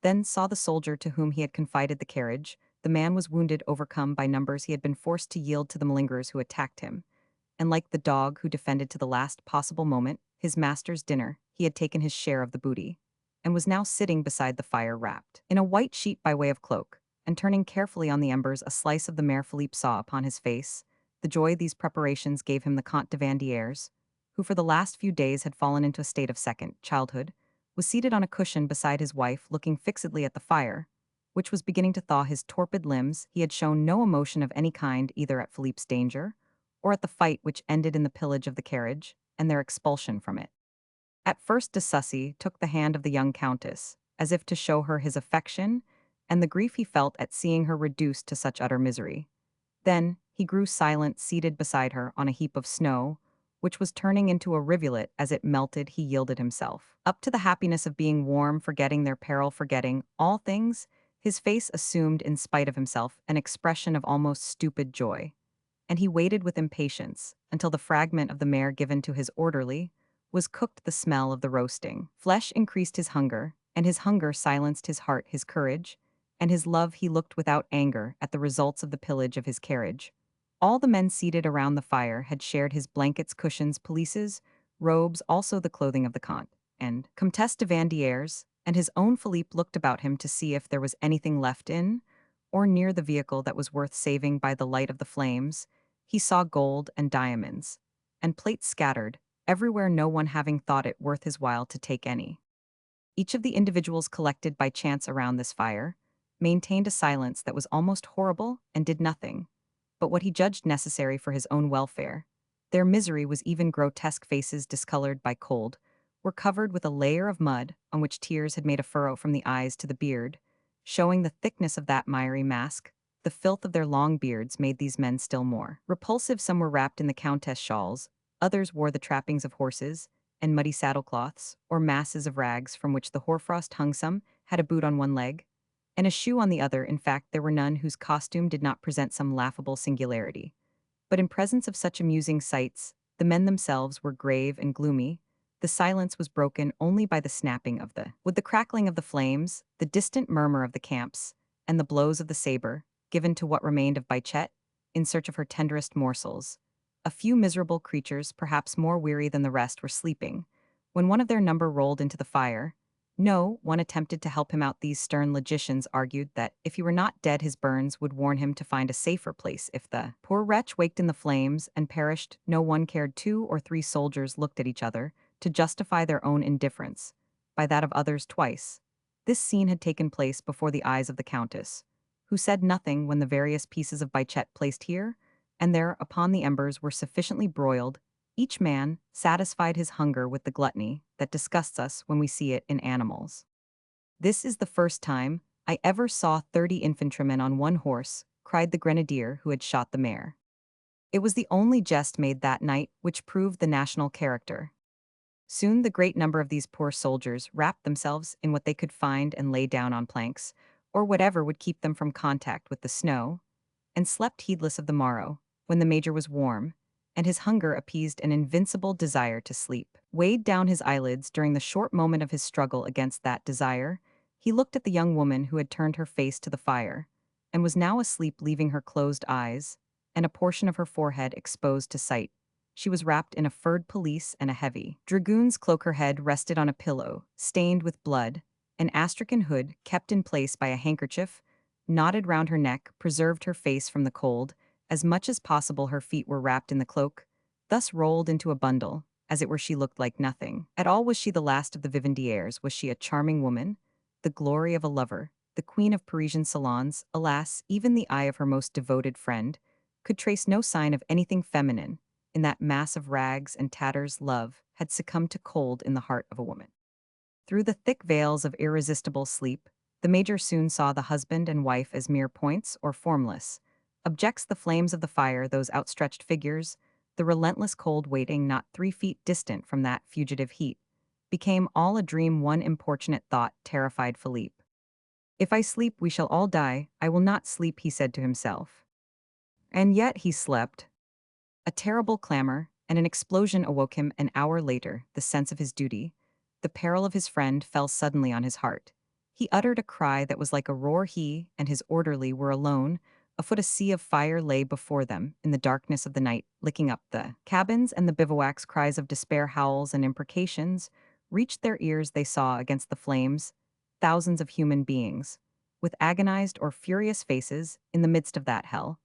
[SPEAKER 1] then saw the soldier to whom he had confided the carriage. The man was wounded, overcome by numbers. He had been forced to yield to the malingerers who attacked him, and like the dog who defended to the last possible moment his master's dinner, he had taken his share of the booty, and was now sitting beside the fire, wrapped in a white sheet by way of cloak, and turning carefully on the embers a slice of the Mère Philippe saw upon his face, the joy these preparations gave him. The Comte de Vandieres, who for the last few days had fallen into a state of second childhood, was seated on a cushion beside his wife looking fixedly at the fire, which was beginning to thaw his torpid limbs. He had shown no emotion of any kind either at Philippe's danger, or at the fight which ended in the pillage of the carriage, and their expulsion from it. At first de Sussy took the hand of the young countess, as if to show her his affection, and the grief he felt at seeing her reduced to such utter misery. Then he grew silent, seated beside her on a heap of snow, which was turning into a rivulet. As it melted, he yielded himself up to the happiness of being warm, forgetting their peril, forgetting all things. His face assumed, in spite of himself, an expression of almost stupid joy, and he waited with impatience until the fragment of the mare given to his orderly was cooked. The smell of the roasting flesh increased his hunger, and his hunger silenced his heart, his courage, and his love. He looked without anger at the results of the pillage of his carriage. All the men seated around the fire had shared his blankets, cushions, pelisses, robes, also the clothing of the Comte and Comtesse de Vandieres, and his own Philippe looked about him to see if there was anything left in or near the vehicle that was worth saving. By the light of the flames, he saw gold and diamonds, and plates scattered everywhere, no one having thought it worth his while to take any. Each of the individuals collected by chance around this fire maintained a silence that was almost horrible and did nothing but what he judged necessary for his own welfare. Their misery was even grotesque. Faces discolored by cold were covered with a layer of mud on which tears had made a furrow from the eyes to the beard, showing the thickness of that miry mask. The filth of their long beards made these men still more repulsive. Some were wrapped in the countess shawls, others wore the trappings of horses and muddy saddlecloths, or masses of rags from which the hoarfrost hung. Some had a boot on one leg and a shoe on the other. In fact, there were none whose costume did not present some laughable singularity. But in presence of such amusing sights, the men themselves were grave and gloomy. The silence was broken only by the snapping of the wood, the crackling of the flames, the distant murmur of the camps, and the blows of the saber, given to what remained of Bichette, in search of her tenderest morsels. A few miserable creatures, perhaps more weary than the rest, were sleeping, when one of their number rolled into the fire. No one attempted to help him out. These stern logicians argued that if he were not dead, his burns would warn him to find a safer place. If the poor wretch waked in the flames and perished, no one cared. 2 or 3 soldiers looked at each other to justify their own indifference by that of others twice. This scene had taken place before the eyes of the Countess, who said nothing when the various pieces of Bichette placed here and there upon the embers were sufficiently broiled. Each man satisfied his hunger with the gluttony that disgusts us when we see it in animals. "This is the first time I ever saw 30 infantrymen on one horse," cried the grenadier who had shot the mare. It was the only jest made that night which proved the national character. Soon the great number of these poor soldiers wrapped themselves in what they could find and lay down on planks, or whatever would keep them from contact with the snow, and slept heedless of the morrow, when the major was warm, and his hunger appeased an invincible desire to sleep. Weighed down his eyelids during the short moment of his struggle against that desire, he looked at the young woman who had turned her face to the fire, and was now asleep, leaving her closed eyes, and a portion of her forehead exposed to sight. She was wrapped in a furred pelisse and a heavy dragoon's cloak. Her head rested on a pillow, stained with blood. An astrakhan hood, kept in place by a handkerchief knotted round her neck, preserved her face from the cold. As much as possible her feet were wrapped in the cloak, thus rolled into a bundle. As it were, she looked like nothing at all. Was she the last of the Vivandières? Was she a charming woman, the glory of a lover, the queen of Parisian salons? Alas, even the eye of her most devoted friend could trace no sign of anything feminine. In that mass of rags and tatters, love had succumbed to cold in the heart of a woman. Through the thick veils of irresistible sleep, the major soon saw the husband and wife as mere points or formless objects. The flames of the fire, those outstretched figures, the relentless cold waiting not 3 feet distant from that fugitive heat, became all a dream. One importunate thought terrified Philippe. "If I sleep, we shall all die. I will not sleep," he said to himself. And yet he slept. A terrible clamor and an explosion awoke him. An hour later, the sense of his duty, the peril of his friend, fell suddenly on his heart. He uttered a cry that was like a roar. He and his orderly were alone. Afoot, a sea of fire lay before them in the darkness of the night, licking up the cabins and the bivouacs. Cries of despair, howls, and imprecations reached their ears. They saw against the flames thousands of human beings, with agonized or furious faces in the midst of that hell.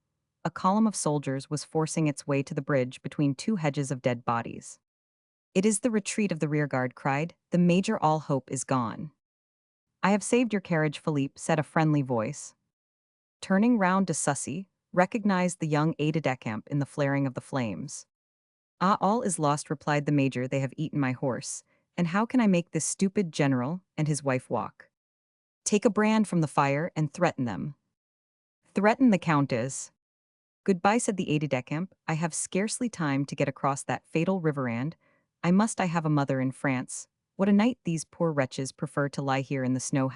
[SPEAKER 1] A column of soldiers was forcing its way to the bridge between two hedges of dead bodies. "It is the retreat of the rearguard," cried. "The major, all hope is gone." "I have saved your carriage, Philippe," said a friendly voice. Turning round de Sussy, recognized the young aide-de-camp in the flaring of the flames. "Ah, all is lost," replied the major. "They have eaten my horse. And how can I make this stupid general and his wife walk? Take a brand from the fire and threaten them." "Threaten the countess." "Goodbye," said the aide-de-camp. "I have scarcely time to get across that fatal river, and I have a mother in France. What a night! These poor wretches prefer to lie here in the snow,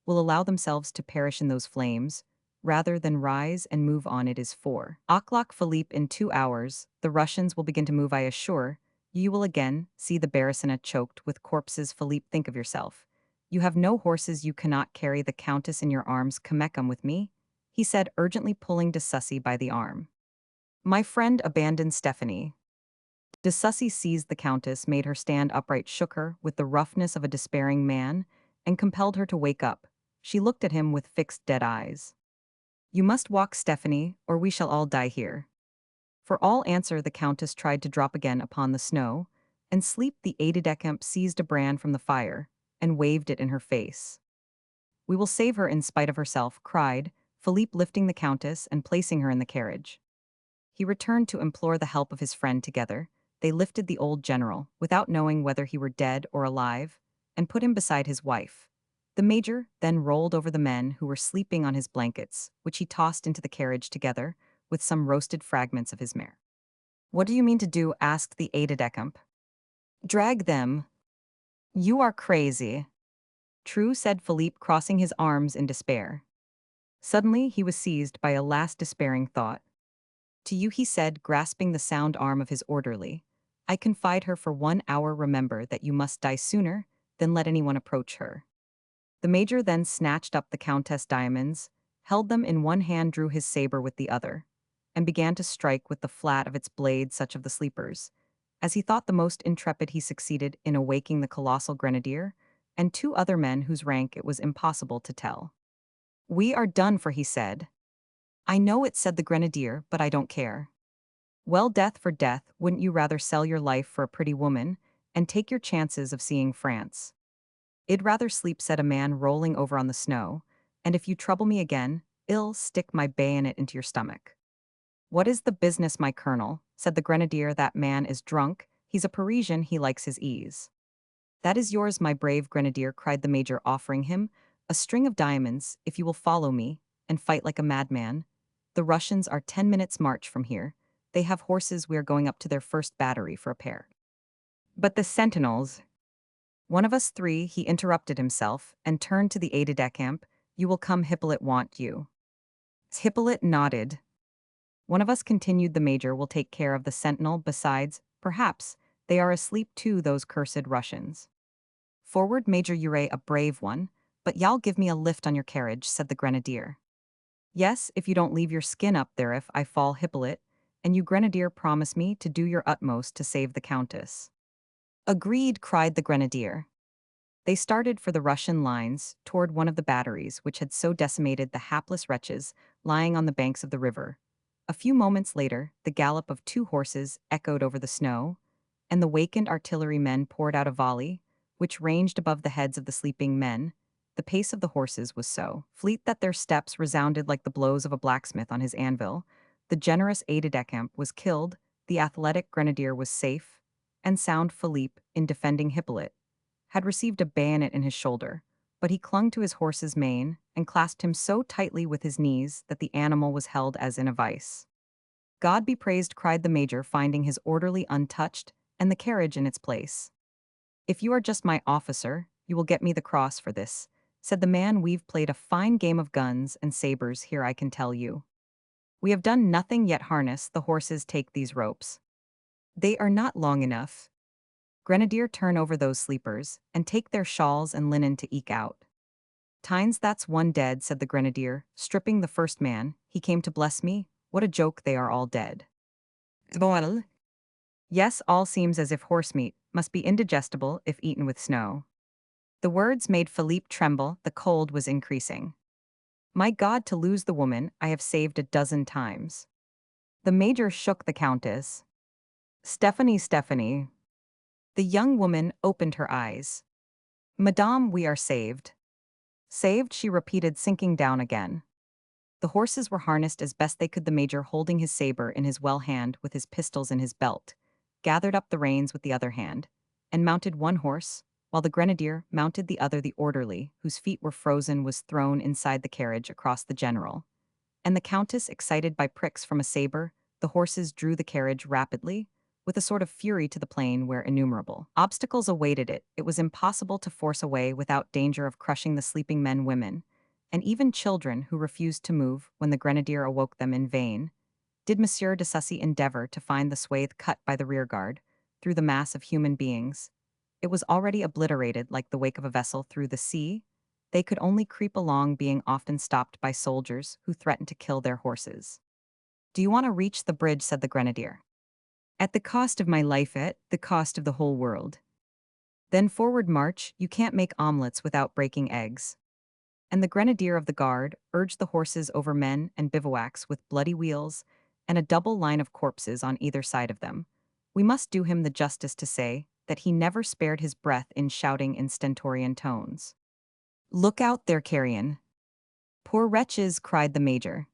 [SPEAKER 1] will allow themselves to perish in those flames, rather than rise and move on. It is 4 o'clock, Philippe. In 2 hours, the Russians will begin to move, I assure. You will again see the Barricana choked with corpses. Philippe, think of yourself. You have no horses, you cannot carry the countess in your arms. Come with me," he said urgently, pulling de Sussy by the arm. "My friend, abandon Stephanie." De Sussy seized the countess, made her stand upright, shook her with the roughness of a despairing man, and compelled her to wake up. She looked at him with fixed, dead eyes. "You must walk, Stephanie, or we shall all die here." For all answer, the countess tried to drop again upon the snow, and sleep. The aide-de-camp seized a brand from the fire and waved it in her face. "We will save her in spite of herself," cried Philippe, lifting the countess and placing her in the carriage. He returned to implore the help of his friend. Together, they lifted the old general, without knowing whether he were dead or alive, and put him beside his wife. The major then rolled over the men who were sleeping on his blankets, which he tossed into the carriage together with some roasted fragments of his mare. "What do you mean to do?" asked the aide-de-camp. "Drag them." "You are crazy." "True," said Philippe, crossing his arms in despair. Suddenly he was seized by a last despairing thought. "To you," he said, grasping the sound arm of his orderly, "I confide her for 1 hour. Remember that you must die sooner than let anyone approach her." The major then snatched up the Countess' diamonds, held them in one hand, drew his saber with the other, and began to strike with the flat of its blade such of the sleepers. As he thought the most intrepid, he succeeded in awaking the colossal grenadier and two other men whose rank it was impossible to tell. "We are done for," he said. "I know it," said the grenadier, "but I don't care." "Well, death for death, wouldn't you rather sell your life for a pretty woman and take your chances of seeing France?" "I'd rather sleep," said a man rolling over on the snow, "and if you trouble me again, I'll stick my bayonet into your stomach." "What is the business, my colonel?" said the grenadier. "That man is drunk. He's a Parisian, he likes his ease." "That is yours, my brave grenadier," cried the major, offering him a string of diamonds, "if you will follow me and fight like a madman. The Russians are 10 minutes' march from here. They have horses. We are going up to their first battery for a pair." "But the sentinels—" "One of us three," he interrupted himself, and turned to the aide-de-camp. "You will come, Hippolyte, want you?" Hippolyte nodded. "One of us," continued the major, "will take care of the sentinel. Besides, perhaps, they are asleep too, those cursed Russians." "Forward, Major Ure, a brave one, but y'all give me a lift on your carriage," said the grenadier. "Yes, if you don't leave your skin up there if I fall, Hippolyte, and you, grenadier, promise me to do your utmost to save the countess." "Agreed," cried the grenadier. They started for the Russian lines, toward one of the batteries which had so decimated the hapless wretches lying on the banks of the river. A few moments later, the gallop of two horses echoed over the snow, and the wakened artillerymen poured out a volley, which ranged above the heads of the sleeping men. The pace of the horses was so fleet that their steps resounded like the blows of a blacksmith on his anvil. The generous aide-de-camp was killed, the athletic grenadier was safe, and sound. Philippe, in defending Hippolyte, had received a bayonet in his shoulder, but he clung to his horse's mane and clasped him so tightly with his knees that the animal was held as in a vice. "God be praised," cried the major, finding his orderly untouched and the carriage in its place. "If you are just my officer, you will get me the cross for this," said the man. "We've played a fine game of guns and sabers here, I can tell you. We have done nothing yet. Harness the horses, take these ropes. They are not long enough. Grenadier, turn over those sleepers, and take their shawls and linen to eke out." "Tines, that's one dead," said the grenadier, stripping the first man. "He came to bless me. What a joke, they are all dead." "Well?" "Yes, all seems as if horsemeat must be indigestible if eaten with snow." The words made Philippe tremble. The cold was increasing. My God, to lose the woman I have saved a dozen times. The major shook the countess. Stephanie, Stephanie. The young woman opened her eyes. Madame, we are saved. Saved, she repeated, sinking down again. The horses were harnessed as best they could, the major holding his saber in his well hand with his pistols in his belt, gathered up the reins with the other hand, and mounted one horse, while the grenadier mounted the other. The orderly, whose feet were frozen, was thrown inside the carriage across the general. And the countess, excited by pricks from a saber, the horses drew the carriage rapidly, with a sort of fury to the plain where innumerable obstacles awaited it. It was impossible to force a way without danger of crushing the sleeping men, women, and even children who refused to move when the grenadier awoke them. In vain did Monsieur de Sussy endeavor to find the swathe cut by the rearguard through the mass of human beings. It was already obliterated like the wake of a vessel through the sea. They could only creep along, being often stopped by soldiers who threatened to kill their horses. "Do you want to reach the bridge?" said the grenadier. "At the cost of my life, at the cost of the whole world." "Then forward march, you can't make omelets without breaking eggs." And the grenadier of the guard urged the horses over men and bivouacs with bloody wheels and a double line of corpses on either side of them. We must do him the justice to say that he never spared his breath in shouting in stentorian tones. "Look out there, carrion!" "Poor wretches!" cried the major.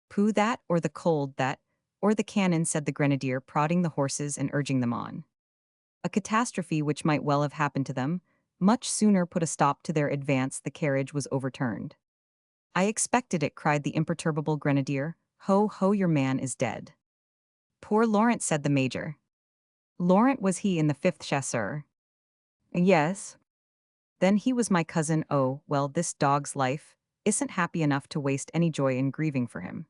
[SPEAKER 1] "Pooh, that, or the cold, that, or the cannon," said the grenadier, prodding the horses and urging them on. A catastrophe which might well have happened to them much sooner put a stop to their advance. The carriage was overturned. "I expected it," cried the imperturbable grenadier. "Ho, ho, your man is dead." "Poor Laurent," said the major. "Laurent, was he in the 5th chasseur?" "Yes." "Then he was my cousin. Oh, well, this dog's life isn't happy enough to waste any joy in grieving for him."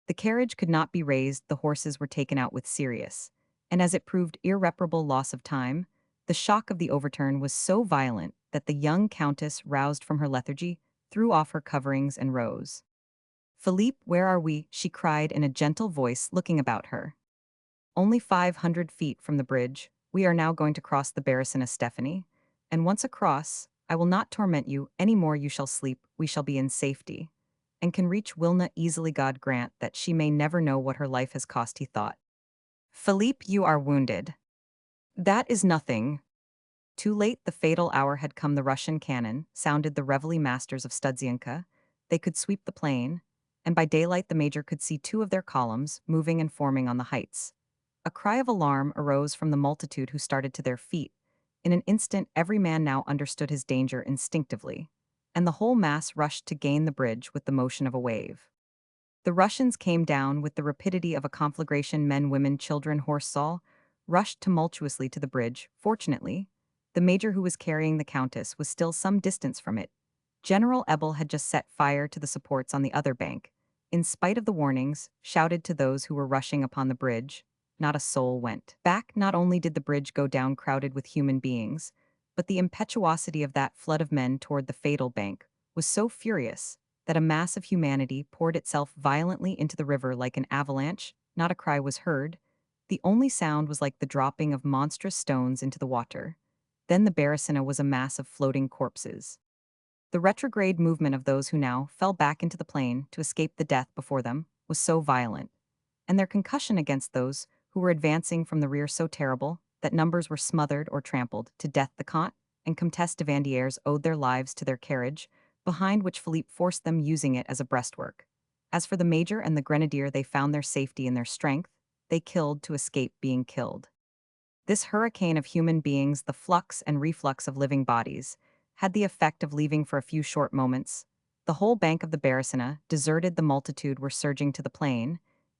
[SPEAKER 1] The carriage could not be raised, the horses were taken out with serious, and as it proved, irreparable loss of time. The shock of the overturn was so violent that the young countess, roused from her lethargy, threw off her coverings and rose. "Philippe, where are we?" she cried in a gentle voice, looking about her. "Only 500 feet from the bridge. We are now going to cross the Barricana, Stephanie, and once across, I will not torment you any more. You shall sleep, we shall be in safety, and can reach Wilna easily. God grant that she may never know what her life has cost," he thought. "Philippe, you are wounded." "That is nothing." Too late, the fatal hour had come. The Russian cannon sounded the reveille masters of Studzianka. They could sweep the plain, and by daylight the major could see 2 of their columns moving and forming on the heights. A cry of alarm arose from the multitude, who started to their feet. In an instant every man now understood his danger instinctively, and the whole mass rushed to gain the bridge with the motion of a wave. The Russians came down with the rapidity of a conflagration. Men, women, children, horse, all rushed tumultuously to the bridge. Fortunately, the major, who was carrying the countess, was still some distance from it. General Ebel had just set fire to the supports on the other bank. In spite of the warnings shouted to those who were rushing upon the bridge, not a soul went back. Not only did the bridge go down crowded with human beings, but the impetuosity of that flood of men toward the fatal bank was so furious that a mass of humanity poured itself violently into the river like an avalanche. Not a cry was heard. The only sound was like the dropping of monstrous stones into the water. Then the Barricana was a mass of floating corpses. The retrograde movement of those who now fell back into the plain to escape the death before them was so violent, and their concussion against those who were advancing from the rear so terrible, that numbers were smothered or trampled to death. The Comte and Comtesse de Vandieres owed their lives to their carriage, behind which Philippe forced them, using it as a breastwork. As for the major and the grenadier, they found their safety in their strength. They killed to escape being killed. This hurricane of human beings, the flux and reflux of living bodies, had the effect of leaving for a few short moments the whole bank of the Barricana deserted. The multitude were surging to the plain.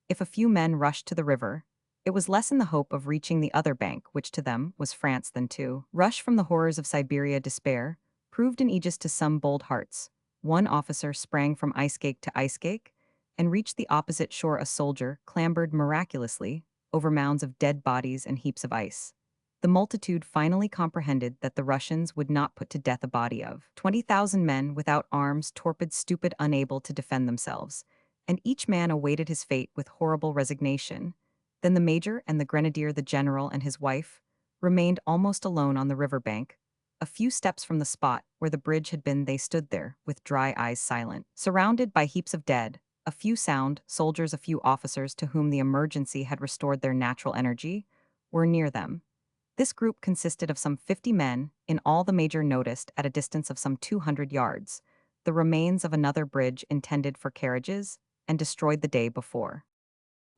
[SPEAKER 1] If a few men rushed to the river, it was less in the hope of reaching the other bank, which to them was France, than to rush from the horrors of Siberia. Despair proved an aegis to some bold hearts. One officer sprang from icecake to icecake and reached the opposite shore. A soldier clambered miraculously over mounds of dead bodies and heaps of ice. The multitude finally comprehended that the Russians would not put to death a body of 20,000 men without arms, torpid, stupid, unable to defend themselves, and each man awaited his fate with horrible resignation. Then the major and the grenadier, the general and his wife, remained almost alone on the river bank, a few steps from the spot where the bridge had been, they stood there, with dry eyes silent, surrounded by heaps of dead, a few sound soldiers, a few officers to whom the emergency had restored their natural energy, were near them. This group consisted of some 50 men, in all. The major noticed, at a distance of some 200 yards, the remains of another bridge intended for carriages, and destroyed the day before.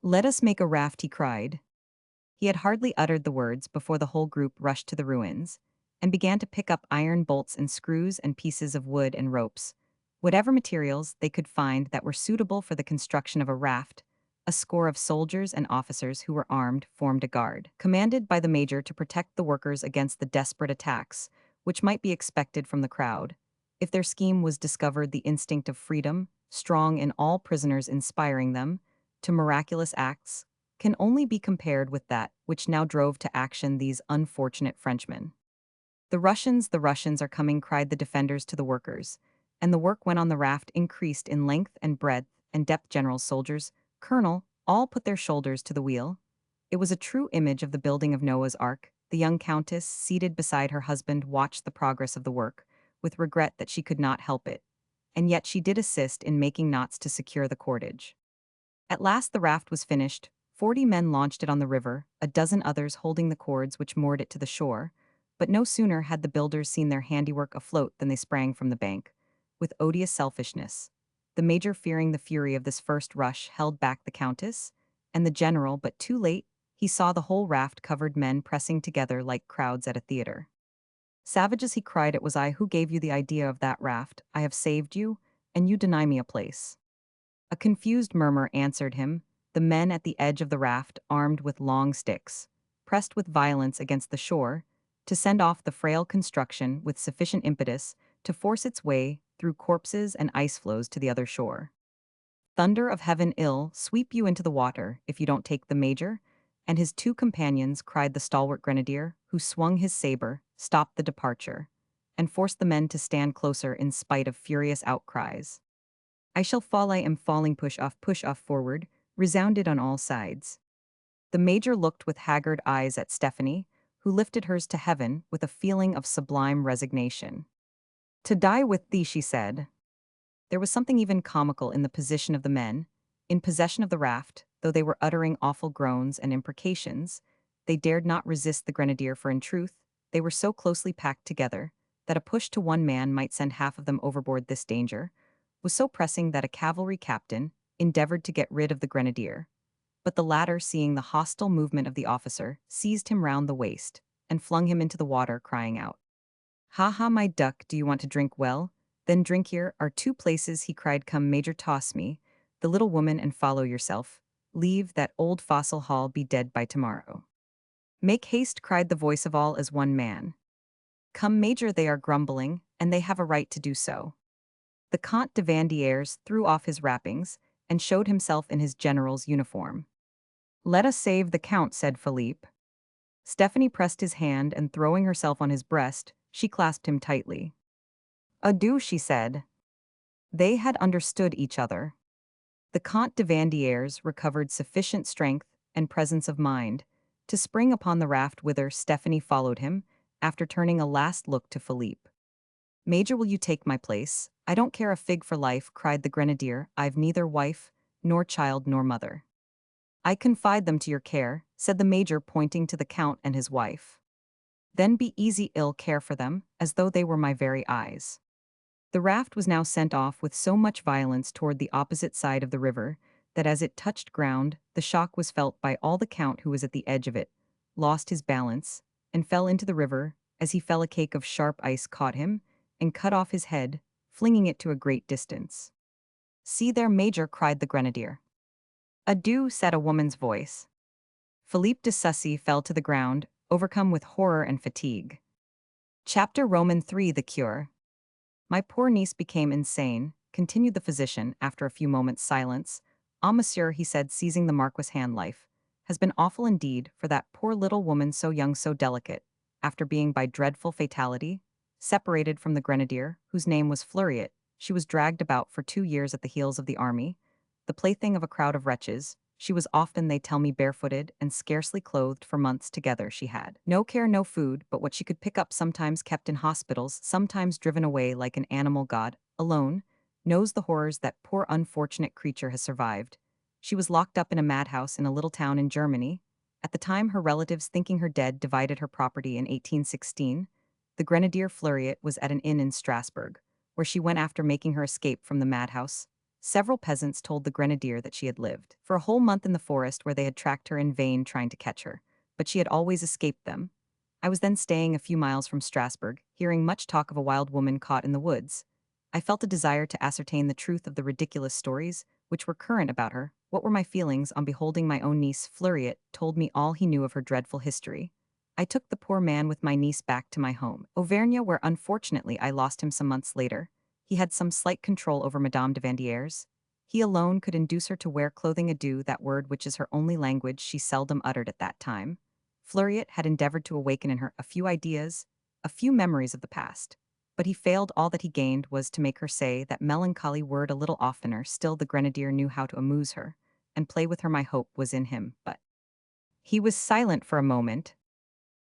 [SPEAKER 1] "Let us make a raft," he cried. He had hardly uttered the words before the whole group rushed to the ruins, and began to pick up iron bolts and screws and pieces of wood and ropes, whatever materials they could find that were suitable for the construction of a raft. A score of soldiers and officers who were armed formed a guard, commanded by the major to protect the workers against the desperate attacks, which might be expected from the crowd. If their scheme was discovered, the instinct of freedom, strong in all prisoners, inspiring them to miraculous acts, can only be compared with that which now drove to action these unfortunate Frenchmen. The Russians are coming," cried the defenders to the workers, and the work went on. The raft increased in length and breadth and depth. Generals, soldiers, colonel, all put their shoulders to the wheel. It was a true image of the building of Noah's Ark. The young countess, seated beside her husband, watched the progress of the work, with regret that she could not help it, and yet she did assist in making knots to secure the cordage. At last the raft was finished. 40 men launched it on the river, a dozen others holding the cords which moored it to the shore. But no sooner had the builders seen their handiwork afloat than they sprang from the bank, with odious selfishness. The major, fearing the fury of this first rush, held back the countess and the general, but too late. He saw the whole raft-covered men pressing together like crowds at a theater. "Savages," he cried, "it was I who gave you the idea of that raft. I have saved you, and you deny me a place." A confused murmur answered him. The men at the edge of the raft, armed with long sticks, pressed with violence against the shore, to send off the frail construction with sufficient impetus to force its way through corpses and ice floes to the other shore. "Thunder of heaven, ill sweep you into the water if you don't take the major and his two companions," cried the stalwart grenadier, who swung his saber, stopped the departure, and forced the men to stand closer in spite of furious outcries. "I shall fall, I am falling, push off forward," resounded on all sides. The major looked with haggard eyes at Stephanie, who lifted hers to heaven with a feeling of sublime resignation. "To die with thee," she said. There was something even comical in the position of the men, in possession of the raft. Though they were uttering awful groans and imprecations, they dared not resist the grenadier, for in truth, they were so closely packed together that a push to one man might send half of them overboard. This danger was so pressing that a cavalry captain endeavored to get rid of the grenadier, but the latter, seeing the hostile movement of the officer, seized him round the waist and flung him into the water, crying out, "Ha ha, my duck, do you want to drink? Well, then drink. Here are 2 places," he cried. "Come, major, toss me the little woman and follow yourself. Leave that old fossil hall, be dead by tomorrow." "Make haste," cried the voice of all as one man. "Come, major, they are grumbling, and they have a right to do so." The Comte de Vandieres threw off his wrappings and showed himself in his general's uniform. "Let us save the Count," said Philippe. Stephanie pressed his hand, and throwing herself on his breast, she clasped him tightly. "Adieu," she said. They had understood each other. The Comte de Vandieres recovered sufficient strength and presence of mind to spring upon the raft, whither Stephanie followed him, after turning a last look to Philippe. "Major, will you take my place?" "I don't care a fig for life," cried the grenadier. "I've neither wife, nor child, nor mother." "I confide them to your care," said the major, pointing to the Count and his wife. "Then be easy, ill care for them, as though they were my very eyes." The raft was now sent off with so much violence toward the opposite side of the river that as it touched ground, the shock was felt by all. The Count, who was at the edge of it, lost his balance and fell into the river. As he fell, a cake of sharp ice caught him and cut off his head, flinging it to a great distance. "See there, major," cried the grenadier. "Adieu," said a woman's voice. Philippe de Sussy fell to the ground, overcome with horror and fatigue. Chapter Roman 3. The cure. "My poor niece became insane," continued the physician after a few moments' silence. "Ah, monsieur," he said, seizing the Marquis' hand, "life has been awful indeed for that poor little woman, so young, so delicate, after being by dreadful fatality separated from the grenadier, whose name was Fleuriot. She was dragged about for 2 years at the heels of the army, the plaything of a crowd of wretches. She was often, they tell me, barefooted and scarcely clothed for months together. She had no care, no food, but what she could pick up, sometimes kept in hospitals, sometimes driven away like an animal god, alone, knows the horrors that poor unfortunate creature has survived. She was locked up in a madhouse in a little town in Germany. At the time, her relatives, thinking her dead, divided her property in 1816. The Grenadier Fleuriet was at an inn in Strasbourg, where she went after making her escape from the madhouse. Several peasants told the grenadier that she had lived for a whole month in the forest, where they had tracked her in vain trying to catch her, but she had always escaped them. I was then staying a few miles from Strasbourg, hearing much talk of a wild woman caught in the woods. I felt a desire to ascertain the truth of the ridiculous stories which were current about her. What were my feelings on beholding my own niece Fleuriet told me all he knew of her dreadful history. I took the poor man with my niece back to my home, Auvergne, where unfortunately I lost him some months later. He had some slight control over Madame de Vandieres. He alone could induce her to wear clothing. Adieu, that word which is her only language, she seldom uttered at that time. Fleuriet had endeavored to awaken in her a few ideas, a few memories of the past. But he failed. All that he gained was to make her say that melancholy word a little oftener. Still the grenadier knew how to amuse her, and play with her. My hope was in him, but he was silent for a moment.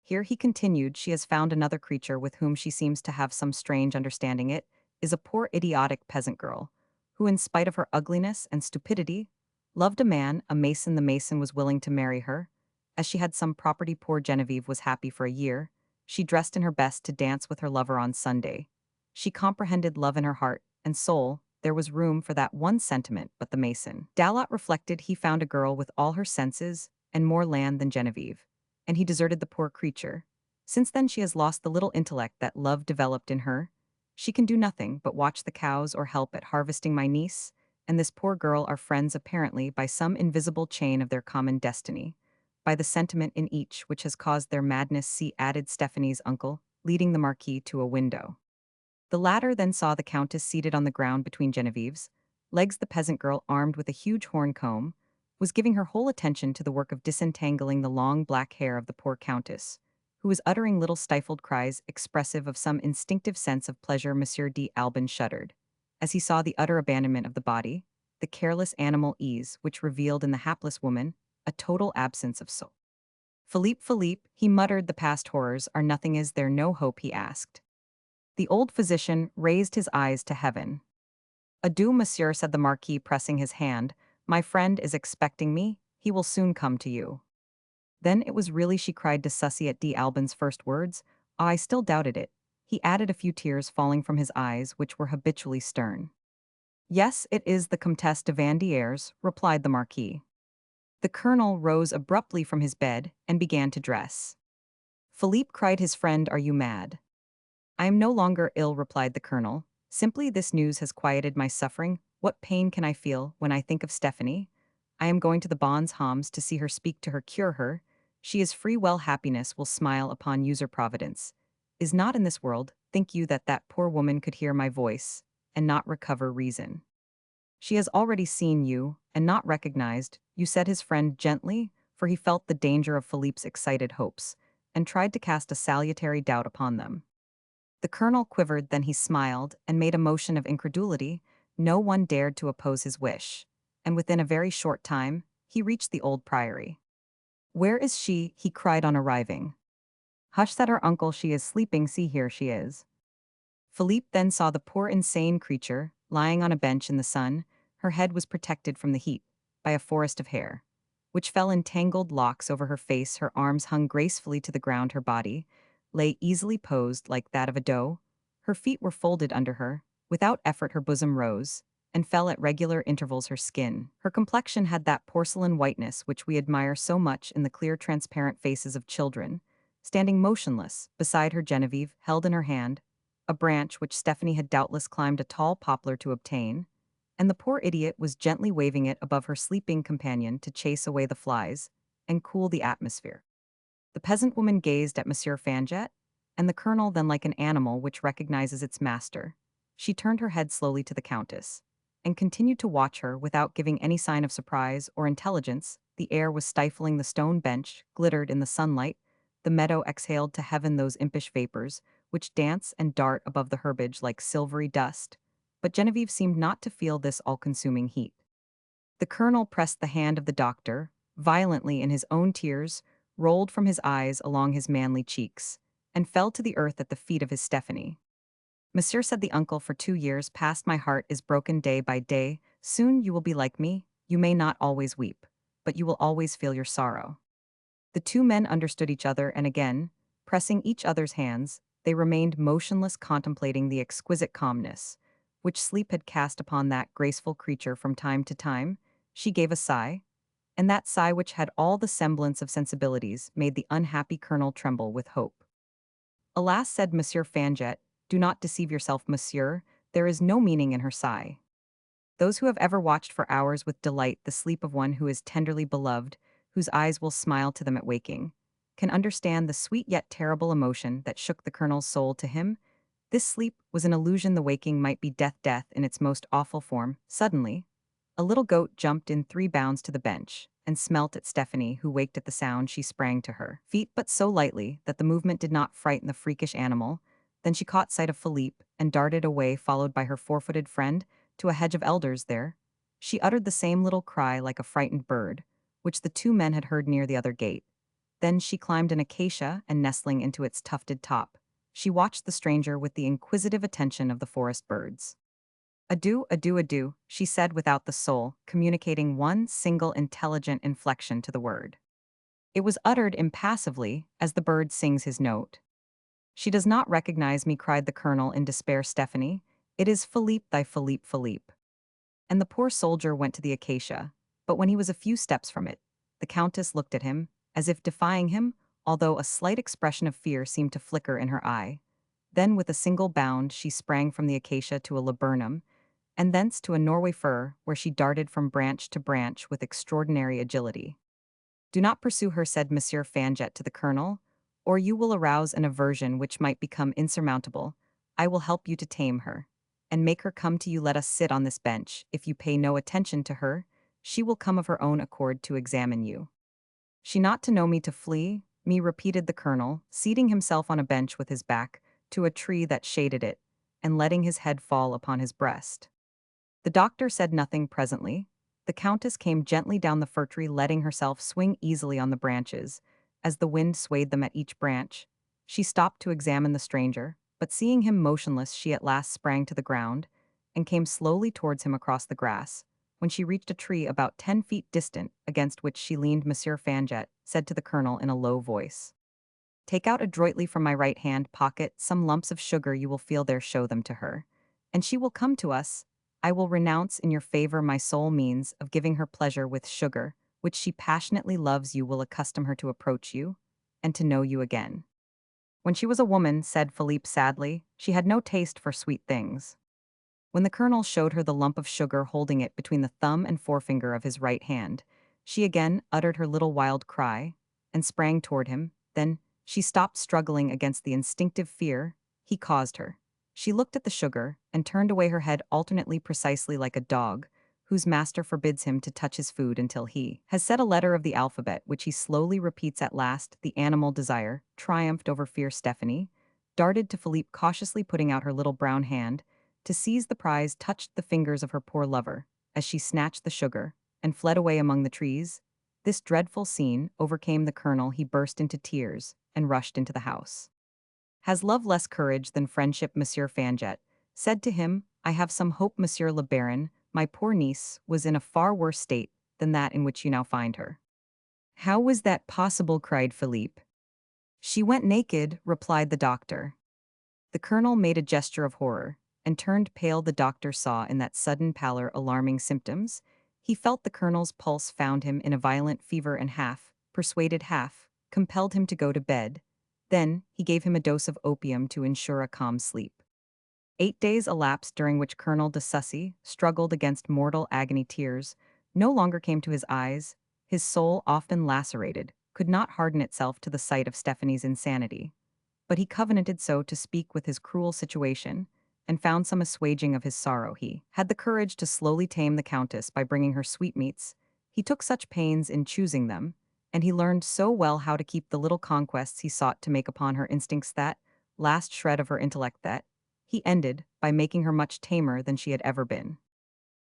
[SPEAKER 1] Here he continued, she has found another creature with whom she seems to have some strange understanding. It is a poor idiotic peasant girl, who in spite of her ugliness and stupidity, loved a man, a mason. The mason was willing to marry her. As she had some property, poor Genevieve was happy for a year. She dressed in her best to dance with her lover on Sunday. She comprehended love in her heart and soul. There was room for that one sentiment, but the mason. Dalot reflected, he found a girl with all her senses and more land than Genevieve, and he deserted the poor creature. Since then she has lost the little intellect that love developed in her. She can do nothing but watch the cows or help at harvesting. My niece and this poor girl are friends apparently by some invisible chain of their common destiny, by the sentiment in each which has caused their madness. See, added Stephanie's uncle, leading the Marquis to a window. The latter then saw the Countess seated on the ground between Genevieve's legs. The peasant girl, armed with a huge horn comb, was giving her whole attention to the work of disentangling the long black hair of the poor Countess, who was uttering little stifled cries expressive of some instinctive sense of pleasure. Monsieur d'Albon shuddered as he saw the utter abandonment of the body, the careless animal ease which revealed in the hapless woman a total absence of soul. Philippe, he muttered, the past horrors are nothing. Is there no hope? He asked. The old physician raised his eyes to heaven. Adieu, monsieur, said the Marquis, pressing his hand. My friend is expecting me. He will soon come to you. Then it was really she, cried to Sussy at d'Albon's first words. Ah, I still doubted it. He added, a few tears falling from his eyes, which were habitually stern. Yes, it is the Comtesse de Vandieres, replied the Marquis. The colonel rose abruptly from his bed and began to dress. Philippe, cried his friend, are you mad? I am no longer ill, replied the colonel. Simply this news has quieted my suffering. What pain can I feel when I think of Stephanie? I am going to the Bonnes Hommes to see her, speak to her, cure her. She is free. Well, happiness will smile upon user providence. Is not in this world. Think you that that poor woman could hear my voice and not recover reason? She has already seen you and not recognized you, said his friend gently, for he felt the danger of Philippe's excited hopes and tried to cast a salutary doubt upon them. The colonel quivered, then he smiled and made a motion of incredulity. No one dared to oppose his wish, and within a very short time, he reached the old priory. Where is she? He cried on arriving. Hush, said her uncle, she is sleeping, see here she is. Philippe then saw the poor insane creature, lying on a bench in the sun. Her head was protected from the heat by a forest of hair, which fell in tangled locks over her face. Her arms hung gracefully to the ground, her body lay easily posed like that of a doe. Her feet were folded under her. Without effort her bosom rose and fell at regular intervals. Her skin, her complexion had that porcelain whiteness which we admire so much in the clear transparent faces of children. Standing motionless beside her, Genevieve held in her hand a branch which Stephanie had doubtless climbed a tall poplar to obtain, and the poor idiot was gently waving it above her sleeping companion to chase away the flies and cool the atmosphere. The peasant woman gazed at Monsieur Fanjet, and the colonel then, like an animal which recognizes its master. She turned her head slowly to the Countess, and continued to watch her without giving any sign of surprise or intelligence. The air was stifling, the stone bench glittered in the sunlight, the meadow exhaled to heaven those impish vapors which dance and dart above the herbage like silvery dust. But Genevieve seemed not to feel this all-consuming heat. The colonel pressed the hand of the doctor, violently in his own tears, rolled from his eyes along his manly cheeks, and fell to the earth at the feet of his Stephanie. Monsieur, said the uncle, for 2 years past my heart is broken day by day. Soon you will be like me, you may not always weep, but you will always feel your sorrow. The two men understood each other, and again, pressing each other's hands, they remained motionless, contemplating the exquisite calmness which sleep had cast upon that graceful creature. From time to time she gave a sigh, and that sigh, which had all the semblance of sensibilities, made the unhappy colonel tremble with hope. Alas, said Monsieur Fanget, do not deceive yourself, monsieur, there is no meaning in her sigh. Those who have ever watched for hours with delight the sleep of one who is tenderly beloved, whose eyes will smile to them at waking, can understand the sweet yet terrible emotion that shook the colonel's soul. To him, this sleep was an illusion. The waking might be death in its most awful form. Suddenly, a little goat jumped in 3 bounds to the bench and smelt at Stephanie, who waked at the sound. She sprang to her feet, but so lightly that the movement did not frighten the freakish animal. Then she caught sight of Philippe and darted away, followed by her four-footed friend, to a hedge of elders there. She uttered the same little cry like a frightened bird, which the two men had heard near the other gate. Then she climbed an acacia, and nestling into its tufted top, she watched the stranger with the inquisitive attention of the forest birds. Adieu, adieu, adieu, she said without the soul, communicating one single intelligent inflection to the word. It was uttered impassively, as the bird sings his note. She does not recognize me, cried the colonel in despair. Stephanie, it is Philippe, thy Philippe, Philippe. And the poor soldier went to the acacia, but when he was a few steps from it, the countess looked at him, as if defying him, although a slight expression of fear seemed to flicker in her eye. Then with a single bound she sprang from the acacia to a laburnum, and thence to a Norway fir, where she darted from branch to branch with extraordinary agility. Do not pursue her, said Monsieur Fanget to the colonel, or you will arouse an aversion which might become insurmountable. I will help you to tame her, and make her come to you. Let us sit on this bench. If you pay no attention to her, she will come of her own accord to examine you. She not to know me, to flee me, repeated the colonel, seating himself on a bench with his back to a tree that shaded it, and letting his head fall upon his breast. The doctor said nothing. Presently, the countess came gently down the fir tree, letting herself swing easily on the branches. As the wind swayed them at each branch, she stopped to examine the stranger, but seeing him motionless, she at last sprang to the ground and came slowly towards him across the grass. When she reached a tree about 10 feet distant, against which she leaned, Monsieur Fanget said to the colonel in a low voice, take out adroitly from my right hand pocket some lumps of sugar. You will feel there, show them to her, and she will come to us. I will renounce in your favor my sole means of giving her pleasure with sugar, which she passionately loves. You will accustom her to approach you, and to know you again. When she was a woman, said Philippe sadly, she had no taste for sweet things. When the colonel showed her the lump of sugar, holding it between the thumb and forefinger of his right hand, she again uttered her little wild cry, and sprang toward him. Then she stopped, struggling against the instinctive fear he caused her. She looked at the sugar, and turned away her head alternately, precisely like a dog whose master forbids him to touch his food until he has said a letter of the alphabet, which he slowly repeats. At last the animal desire triumphed over fear. Stephanie darted to Philippe, cautiously putting out her little brown hand to seize the prize, touched the fingers of her poor lover as she snatched the sugar and fled away among the trees. This dreadful scene overcame the colonel. He burst into tears and rushed into the house. Has love less courage than friendship? Monsieur Fanget said to him. I have some hope, Monsieur le Baron. My poor niece was in a far worse state than that in which you now find her. How was that possible? Cried Philippe. She went naked, replied the doctor. The colonel made a gesture of horror and turned pale. The doctor saw in that sudden pallor alarming symptoms. He felt the colonel's pulse, found him in a violent fever, and half persuaded, half compelled him to go to bed. Then he gave him a dose of opium to ensure a calm sleep. 8 days elapsed, during which Colonel de Sussy struggled against mortal agony. Tears no longer came to his eyes. His soul, often lacerated, could not harden itself to the sight of Stephanie's insanity. But he covenanted so to speak with his cruel situation, and found some assuaging of his sorrow. He had the courage to slowly tame the countess by bringing her sweetmeats. He took such pains in choosing them, and he learned so well how to keep the little conquests he sought to make upon her instincts, that last shred of her intellect, that he ended by making her much tamer than she had ever been.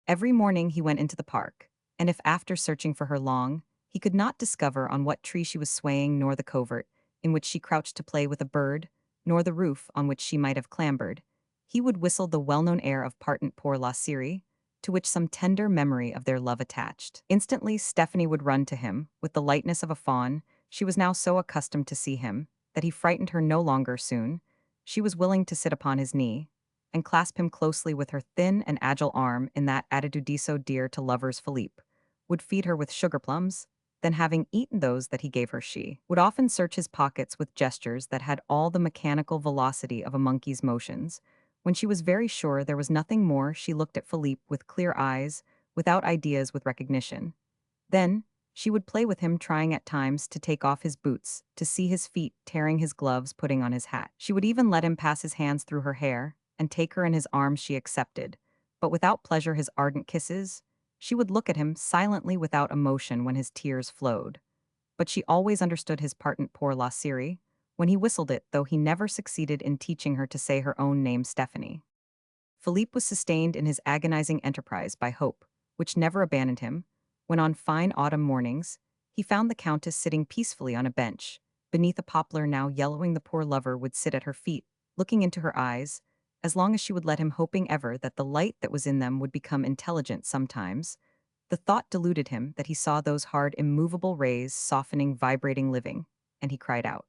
[SPEAKER 1] Every morning he went into the park, And if after searching for her long, he could not discover on what tree she was swaying, nor the covert in which she crouched to play with a bird, nor the roof on which she might have clambered, he would whistle the well-known air of Partant pour la Syrie, to which some tender memory of their love attached. Instantly, Stephanie would run to him, with the lightness of a fawn. She was now so accustomed to see him, that he frightened her no longer soon. She was willing to sit upon his knee, and clasp him closely with her thin and agile arm in that attitude so dear to lovers. Philippe would feed her with sugar plums, then having eaten those that he gave her, she would often search his pockets with gestures that had all the mechanical velocity of a monkey's motions. When she was very sure there was nothing more, she looked at Philippe with clear eyes, without ideas, with recognition. Then, she would play with him, trying at times to take off his boots, to see his feet, tearing his gloves, putting on his hat. She would even let him pass his hands through her hair, and take her in his arms. She accepted, but without pleasure, his ardent kisses. She would look at him silently without emotion when his tears flowed. But she always understood his partant pour la Syrie, when he whistled it, though he never succeeded in teaching her to say her own name, Stephanie. Philippe was sustained in his agonizing enterprise by hope, which never abandoned him, when on fine autumn mornings, he found the Countess sitting peacefully on a bench, beneath a poplar now yellowing. The poor lover would sit at her feet, looking into her eyes, as long as she would let him, hoping ever that the light that was in them would become intelligent. Sometimes the thought deluded him that he saw those hard, immovable rays softening, vibrating, living, and he cried out,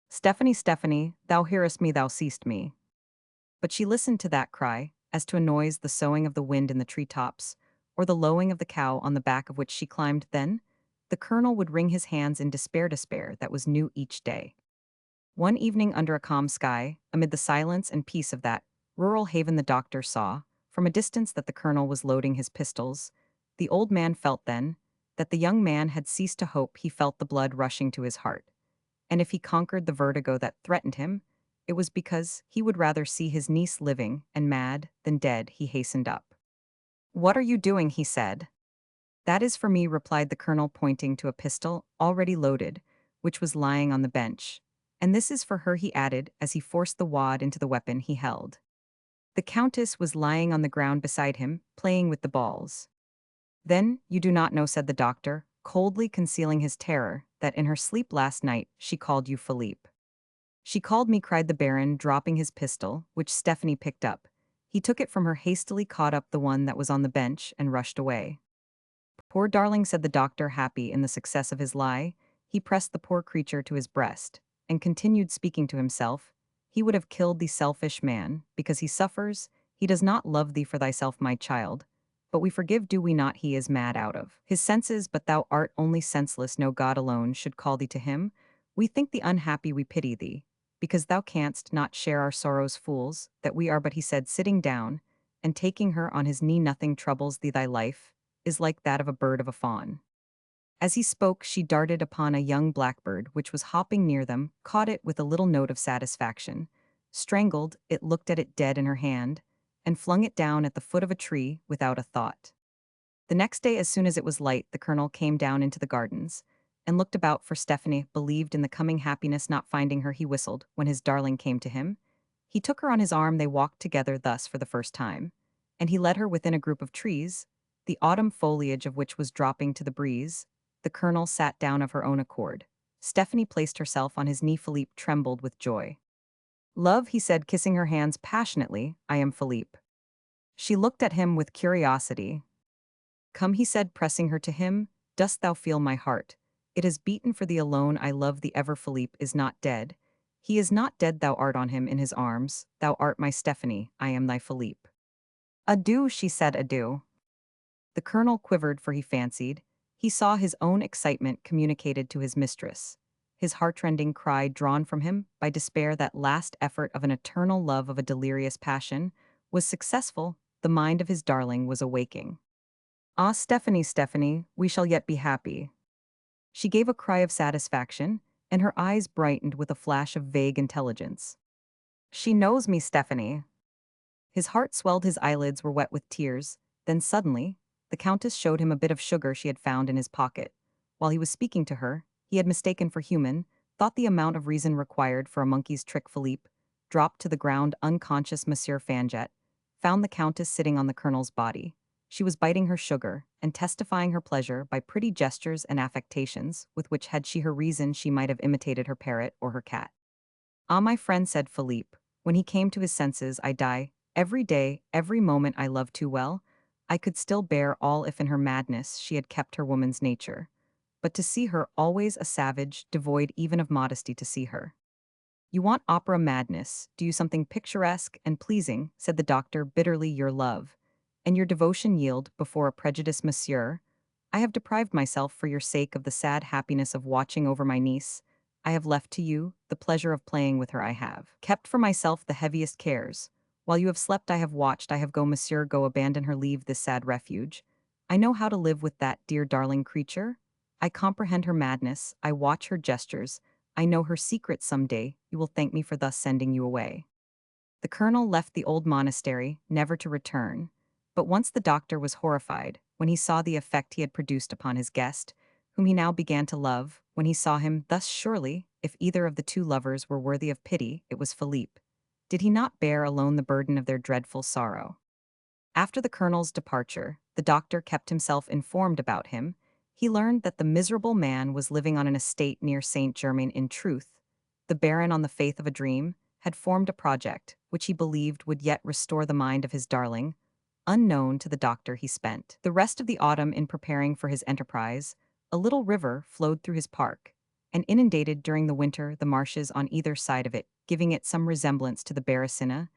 [SPEAKER 1] "Stephanie, Stephanie, thou hearest me, thou seest me." But she listened to that cry, as to a noise, the soughing of the wind in the tree-tops, or the lowing of the cow on the back of which she climbed. Then the colonel would wring his hands in despair that was new each day. One evening, under a calm sky, amid the silence and peace of that rural haven, the doctor saw, from a distance, that the colonel was loading his pistols. The old man felt then that the young man had ceased to hope. He felt the blood rushing to his heart, and if he conquered the vertigo that threatened him, it was because he would rather see his niece living and mad than dead. He hastened up. "What are you doing?" he said. "That is for me," replied the colonel, pointing to a pistol, already loaded, which was lying on the bench. "And this is for her," he added, as he forced the wad into the weapon he held. The Countess was lying on the ground beside him, playing with the balls. "Then, you do not know," said the doctor, coldly concealing his terror, "that in her sleep last night she called you Philippe." "She called me," cried the Baron, dropping his pistol, which Stephanie picked up. He took it from her hastily, caught up the one that was on the bench, and rushed away. "Poor darling," said the doctor, happy in the success of his lie. He pressed the poor creature to his breast, and continued, speaking to himself, "He would have killed the selfish man, because he suffers. He does not love thee for thyself, my child. But we forgive, do we not? He is mad out of his senses, but thou art only senseless. No God alone should call thee to him. We think thee unhappy, we pity thee, because thou canst not share our sorrows. Fools that we are." But he said, sitting down, and taking her on his knee, "Nothing troubles thee. Thy life is like that of a bird, of a fawn." As he spoke, she darted upon a young blackbird which was hopping near them, caught it with a little note of satisfaction, strangled it, looked at it dead in her hand, and flung it down at the foot of a tree without a thought. The next day, as soon as it was light, the colonel came down into the gardens, and looked about for Stephanie, believed in the coming happiness. Not finding her, he whistled when his darling came to him. He took her on his arm, they walked together thus for the first time, and he led her within a group of trees, the autumn foliage of which was dropping to the breeze. The colonel sat down of her own accord. Stephanie placed herself on his knee. Philippe trembled with joy. "Love," he said, kissing her hands passionately, "I am Philippe." She looked at him with curiosity. "Come," he said, pressing her to him, "dost thou feel my heart? It has beaten for thee alone. I love thee ever. Philippe is not dead. He is not dead. Thou art on him in his arms. Thou art my Stephanie. I am thy Philippe." "Adieu," she said, "adieu." The colonel quivered, for he fancied he saw his own excitement communicated to his mistress. His heartrending cry drawn from him by despair, that last effort of an eternal love, of a delirious passion, was successful. The mind of his darling was awaking. "Ah, Stephanie, Stephanie, we shall yet be happy." She gave a cry of satisfaction, and her eyes brightened with a flash of vague intelligence. "She knows me, Stephanie." His heart swelled, his eyelids were wet with tears. Then suddenly, the Countess showed him a bit of sugar she had found in his pocket. While he was speaking to her, he had mistaken for human, thought the amount of reason required for a monkey's trick. Philippe dropped to the ground unconscious. Monsieur Fanjet found the Countess sitting on the colonel's body. She was biting her sugar and testifying her pleasure by pretty gestures and affectations, with which had she her reason she might have imitated her parrot or her cat. Ah, my friend, said Philippe, when he came to his senses, I die. Every day, every moment I love too well. I could still bear all if in her madness she had kept her woman's nature. But to see her always a savage, devoid even of modesty to see her. You want opera madness, do you something picturesque and pleasing, said the doctor bitterly, your love. And your devotion yield before a prejudice, monsieur. I have deprived myself for your sake of the sad happiness of watching over my niece. I have left to you the pleasure of playing with her. I have kept for myself the heaviest cares. While you have slept I have watched, I have go, monsieur, go abandon her, leave this sad refuge. I know how to live with that dear darling creature. I comprehend her madness, I watch her gestures, I know her secret some day, you will thank me for thus sending you away. The colonel left the old monastery, never to return. But once the doctor was horrified, when he saw the effect he had produced upon his guest, whom he now began to love, when he saw him thus surely, if either of the two lovers were worthy of pity, it was Philippe. Did he not bear alone the burden of their dreadful sorrow? After the colonel's departure, the doctor kept himself informed about him. He learned that the miserable man was living on an estate near Saint Germain. In truth, the baron, on the faith of a dream, had formed a project which he believed would yet restore the mind of his darling. Unknown to the doctor, he spent the rest of the autumn in preparing for his enterprise. A little river flowed through his park, and inundated during the winter the marshes on either side of it, giving it some resemblance to the Baracina,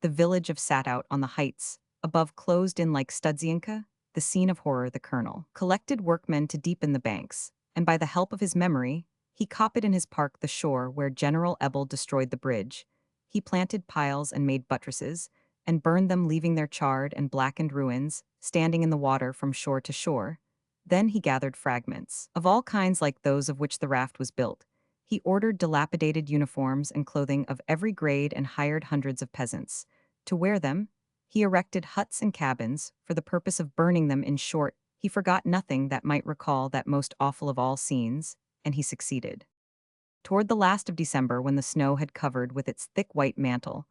[SPEAKER 1] the village of Sat-out on the heights, above closed in like Studzianka, the scene of horror. The colonel collected workmen to deepen the banks, and by the help of his memory, he copied in his park the shore where General Ebel destroyed the bridge. He planted piles and made buttresses, and burned them, leaving their charred and blackened ruins, standing in the water from shore to shore. Then he gathered fragments, of all kinds like those of which the raft was built. He ordered dilapidated uniforms and clothing of every grade and hired hundreds of peasants to wear them. He erected huts and cabins for the purpose of burning them. In short, he forgot nothing that might recall that most awful of all scenes, and he succeeded. Toward the last of December, when the snow had covered with its thick white mantle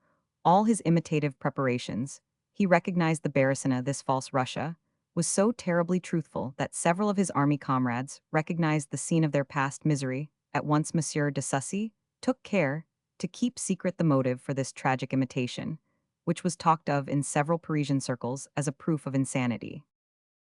[SPEAKER 1] all his imitative preparations, he recognized the Baracina. This false Russia was so terribly truthful that several of his army comrades recognized the scene of their past misery. At once Monsieur de Sussy took care to keep secret the motive for this tragic imitation, which was talked of in several Parisian circles as a proof of insanity.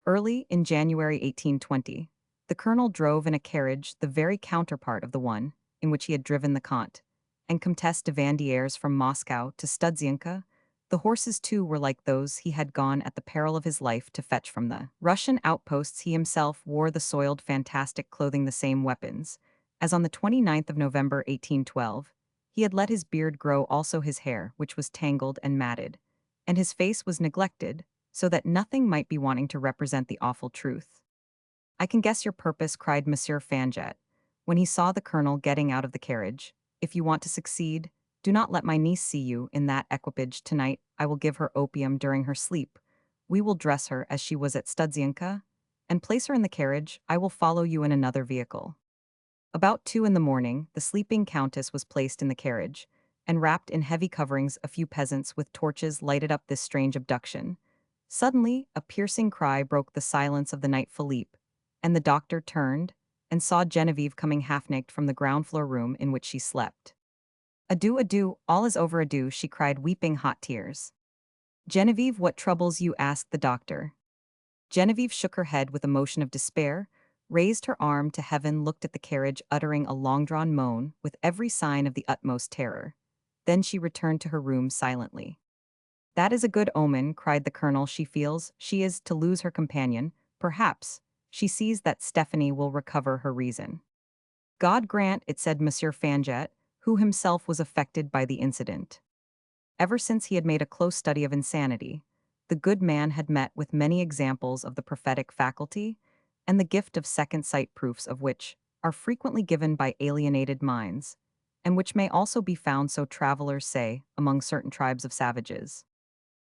[SPEAKER 1] Early in January 1820, the colonel drove in a carriage the very counterpart of the one in which he had driven the Comte and Comtesse de Vandieres from Moscow to Studzianka. The horses, too, were like those he had gone at the peril of his life to fetch from the Russian outposts. He himself wore the soiled, fantastic clothing, the same weapons, as on the 29th of November 1812. He had let his beard grow, also his hair, which was tangled and matted, and his face was neglected, so that nothing might be wanting to represent the awful truth. I can guess your purpose, cried Monsieur Fanjet, when he saw the colonel getting out of the carriage. If you want to succeed, do not let my niece see you in that equipage tonight. I will give her opium during her sleep. We will dress her as she was at Studzianka, and place her in the carriage. I will follow you in another vehicle. About 2 in the morning, the sleeping countess was placed in the carriage, and wrapped in heavy coverings a few peasants with torches lighted up this strange abduction. Suddenly, a piercing cry broke the silence of the night. Philippe and the doctor turned and saw Genevieve coming half-naked from the ground-floor room in which she slept. Adieu, adieu, all is over, adieu, she cried, weeping hot tears. Genevieve, what troubles you? Asked the doctor. Genevieve shook her head with a motion of despair, raised her arm to heaven, looked at the carriage, uttering a long-drawn moan with every sign of the utmost terror. Then she returned to her room silently. That is a good omen, cried the colonel. She feels she is to lose her companion. Perhaps she sees that Stephanie will recover her reason. God grant it, said Monsieur Fanjet, who himself was affected by the incident. Ever since he had made a close study of insanity, the good man had met with many examples of the prophetic faculty and the gift of second sight, proofs of which are frequently given by alienated minds, and which may also be found, so travelers say, among certain tribes of savages.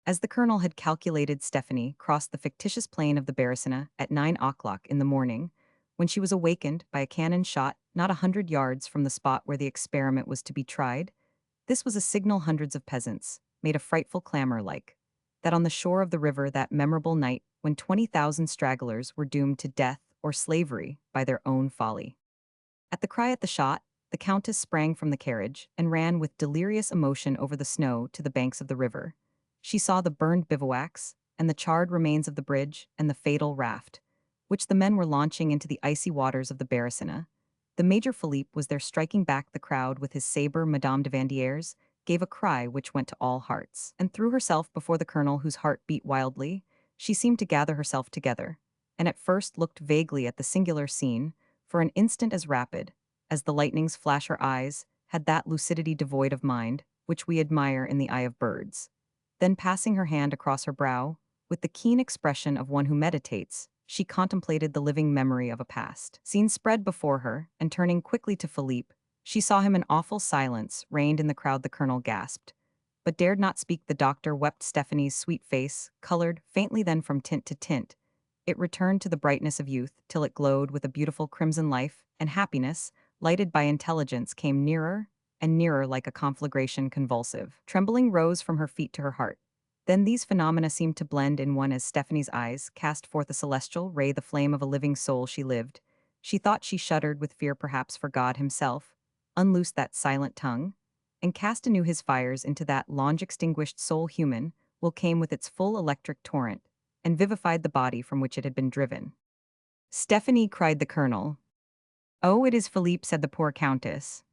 [SPEAKER 1] As the colonel had calculated, Stephanie crossed the fictitious plain of the Baracina at 9 o'clock in the morning, when she was awakened by a cannon shot not 100 yards from the spot where the experiment was to be tried. This was a signal. Hundreds of peasants made a frightful clamor like that on the shore of the river that memorable night when 20,000 stragglers were doomed to death or slavery by their own folly. At the cry at the shot, the Countess sprang from the carriage and ran with delirious emotion over the snow to the banks of the river. She saw the burned bivouacs, and the charred remains of the bridge and the fatal raft, which the men were launching into the icy waters of the Beresina. The Major Philippe was there striking back the crowd with his sabre. Madame de Vandieres gave a cry which went to all hearts, and threw herself before the colonel whose heart beat wildly. She seemed to gather herself together, and at first looked vaguely at the singular scene, for an instant as rapid as the lightnings flash her eyes, had that lucidity devoid of mind, which we admire in the eye of birds. Then passing her hand across her brow, with the keen expression of one who meditates, she contemplated the living memory of a past scene spread before her, and turning quickly to Philippe, she saw him. An awful silence reigned in the crowd. The colonel gasped, but dared not speak. The doctor wept. Stephanie's sweet face colored faintly, then from tint to tint it returned to the brightness of youth, till it glowed with a beautiful crimson life, and happiness, lighted by intelligence, came nearer and nearer like a conflagration convulsive. Trembling rose from her feet to her heart. Then these phenomena seemed to blend in one as Stephanie's eyes cast forth a celestial ray, the flame of a living soul. She lived. She thought she shuddered with fear, perhaps for God himself, unloosed that silent tongue, and cast anew his fires into that long-extinguished soul. Humaine will came with its full electric torrent, and vivified the body from which it had been driven. Stephanie, cried the colonel. Oh, it is Philippe, said the poor countess.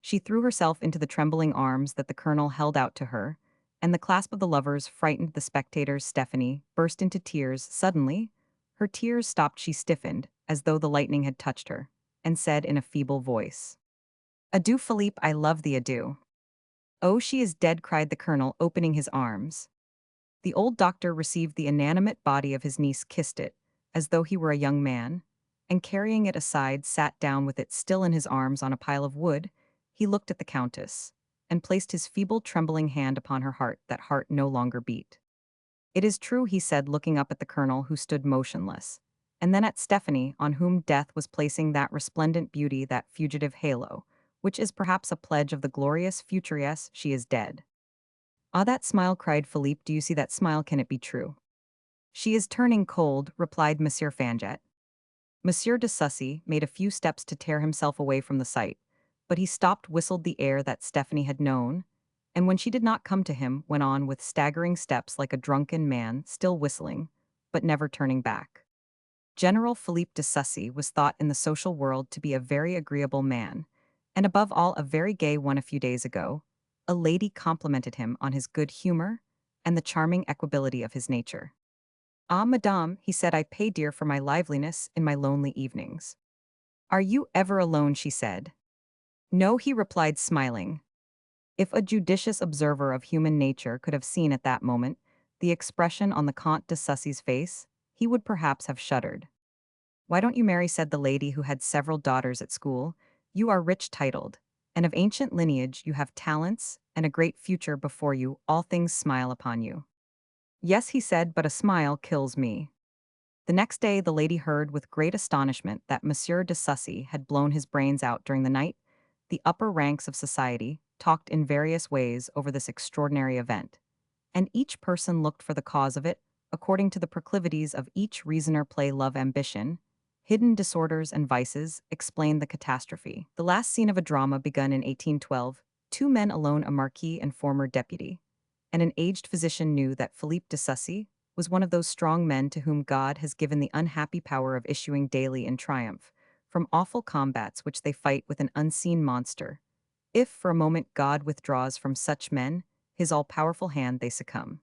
[SPEAKER 1] She threw herself into the trembling arms that the colonel held out to her, and the clasp of the lovers frightened the spectators. Stephanie burst into tears. Suddenly, her tears stopped. She stiffened, as though the lightning had touched her, and said in a feeble voice, Adieu, Philippe, I love thee, adieu. Oh, she is dead, cried the colonel, opening his arms. The old doctor received the inanimate body of his niece, kissed it, as though he were a young man, and carrying it aside, sat down with it still in his arms on a pile of wood. He looked at the countess, and placed his feeble, trembling hand upon her heart. That heart no longer beat. It is true, he said, looking up at the colonel, who stood motionless, and then at Stephanie, on whom death was placing that resplendent beauty, that fugitive halo, which is perhaps a pledge of the glorious future. Yes, she is dead. Ah, that smile, cried Philippe. Do you see that smile? Can it be true? She is turning cold, replied Monsieur Fanget. Monsieur de Sussy made a few steps to tear himself away from the sight, but he stopped, whistled the air that Stephanie had known, and when she did not come to him, went on with staggering steps like a drunken man, still whistling, but never turning back. General Philippe de Sussy was thought in the social world to be a very agreeable man, and above all a very gay one. A few days ago, a lady complimented him on his good humor and the charming equability of his nature. Ah, madame, he said, I pay dear for my liveliness in my lonely evenings. Are you ever alone? She said. No, he replied, smiling. If a judicious observer of human nature could have seen at that moment the expression on the Comte de Sussy's face, he would perhaps have shuddered. Why don't you marry? Said the lady, who had several daughters at school. You are rich titled, and of ancient lineage. You have talents and a great future before you. All things smile upon you. Yes, he said, but a smile kills me. The next day the lady heard with great astonishment that Monsieur de Sussy had blown his brains out during the night. The upper ranks of society talked in various ways over this extraordinary event, and each person looked for the cause of it, according to the proclivities of each reasoner. Play, love, ambition, hidden disorders and vices explained the catastrophe. The last scene of a drama begun in 1812, two men alone, a marquis and former deputy, and an aged physician, knew that Philippe de Sussy was one of those strong men to whom God has given the unhappy power of issuing daily in triumph from awful combats which they fight with an unseen monster. If for a moment God withdraws from such men his all-powerful hand, they succumb.